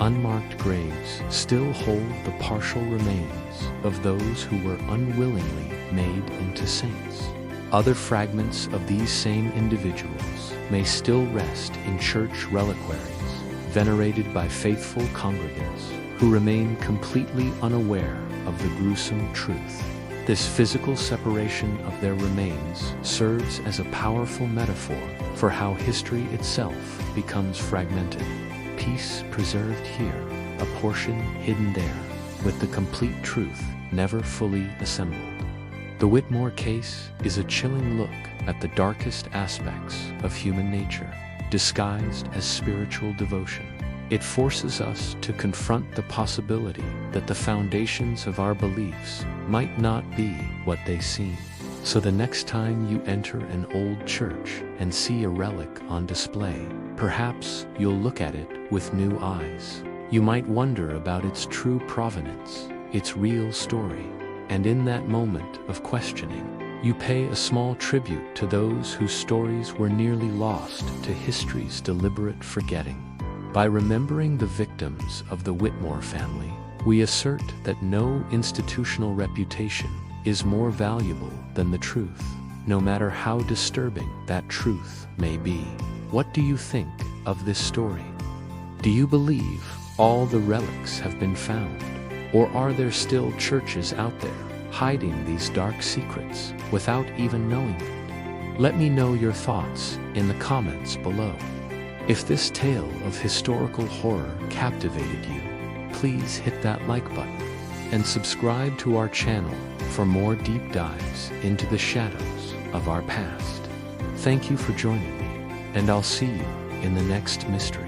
unmarked graves still hold the partial remains of those who were unwillingly made into saints. Other fragments of these same individuals may still rest in church reliquaries, venerated by faithful congregants who remain completely unaware of the gruesome truth. This physical separation of their remains serves as a powerful metaphor for how history itself becomes fragmented. Piece preserved here, a portion hidden there, with the complete truth never fully assembled. The Whitmore case is a chilling look at the darkest aspects of human nature, disguised as spiritual devotion. It forces us to confront the possibility that the foundations of our beliefs might not be what they seem. So the next time you enter an old church and see a relic on display, perhaps you'll look at it with new eyes. You might wonder about its true provenance, its real story, and in that moment of questioning, you pay a small tribute to those whose stories were nearly lost to history's deliberate forgetting. By remembering the victims of the Whitmore family, we assert that no institutional reputation is more valuable than the truth, no matter how disturbing that truth may be. What do you think of this story? Do you believe all the relics have been found? Or are there still churches out there hiding these dark secrets without even knowing it? Let me know your thoughts in the comments below. If this tale of historical horror captivated you, please hit that like button and subscribe to our channel for more deep dives into the shadows of our past. Thank you for joining me, and I'll see you in the next mystery.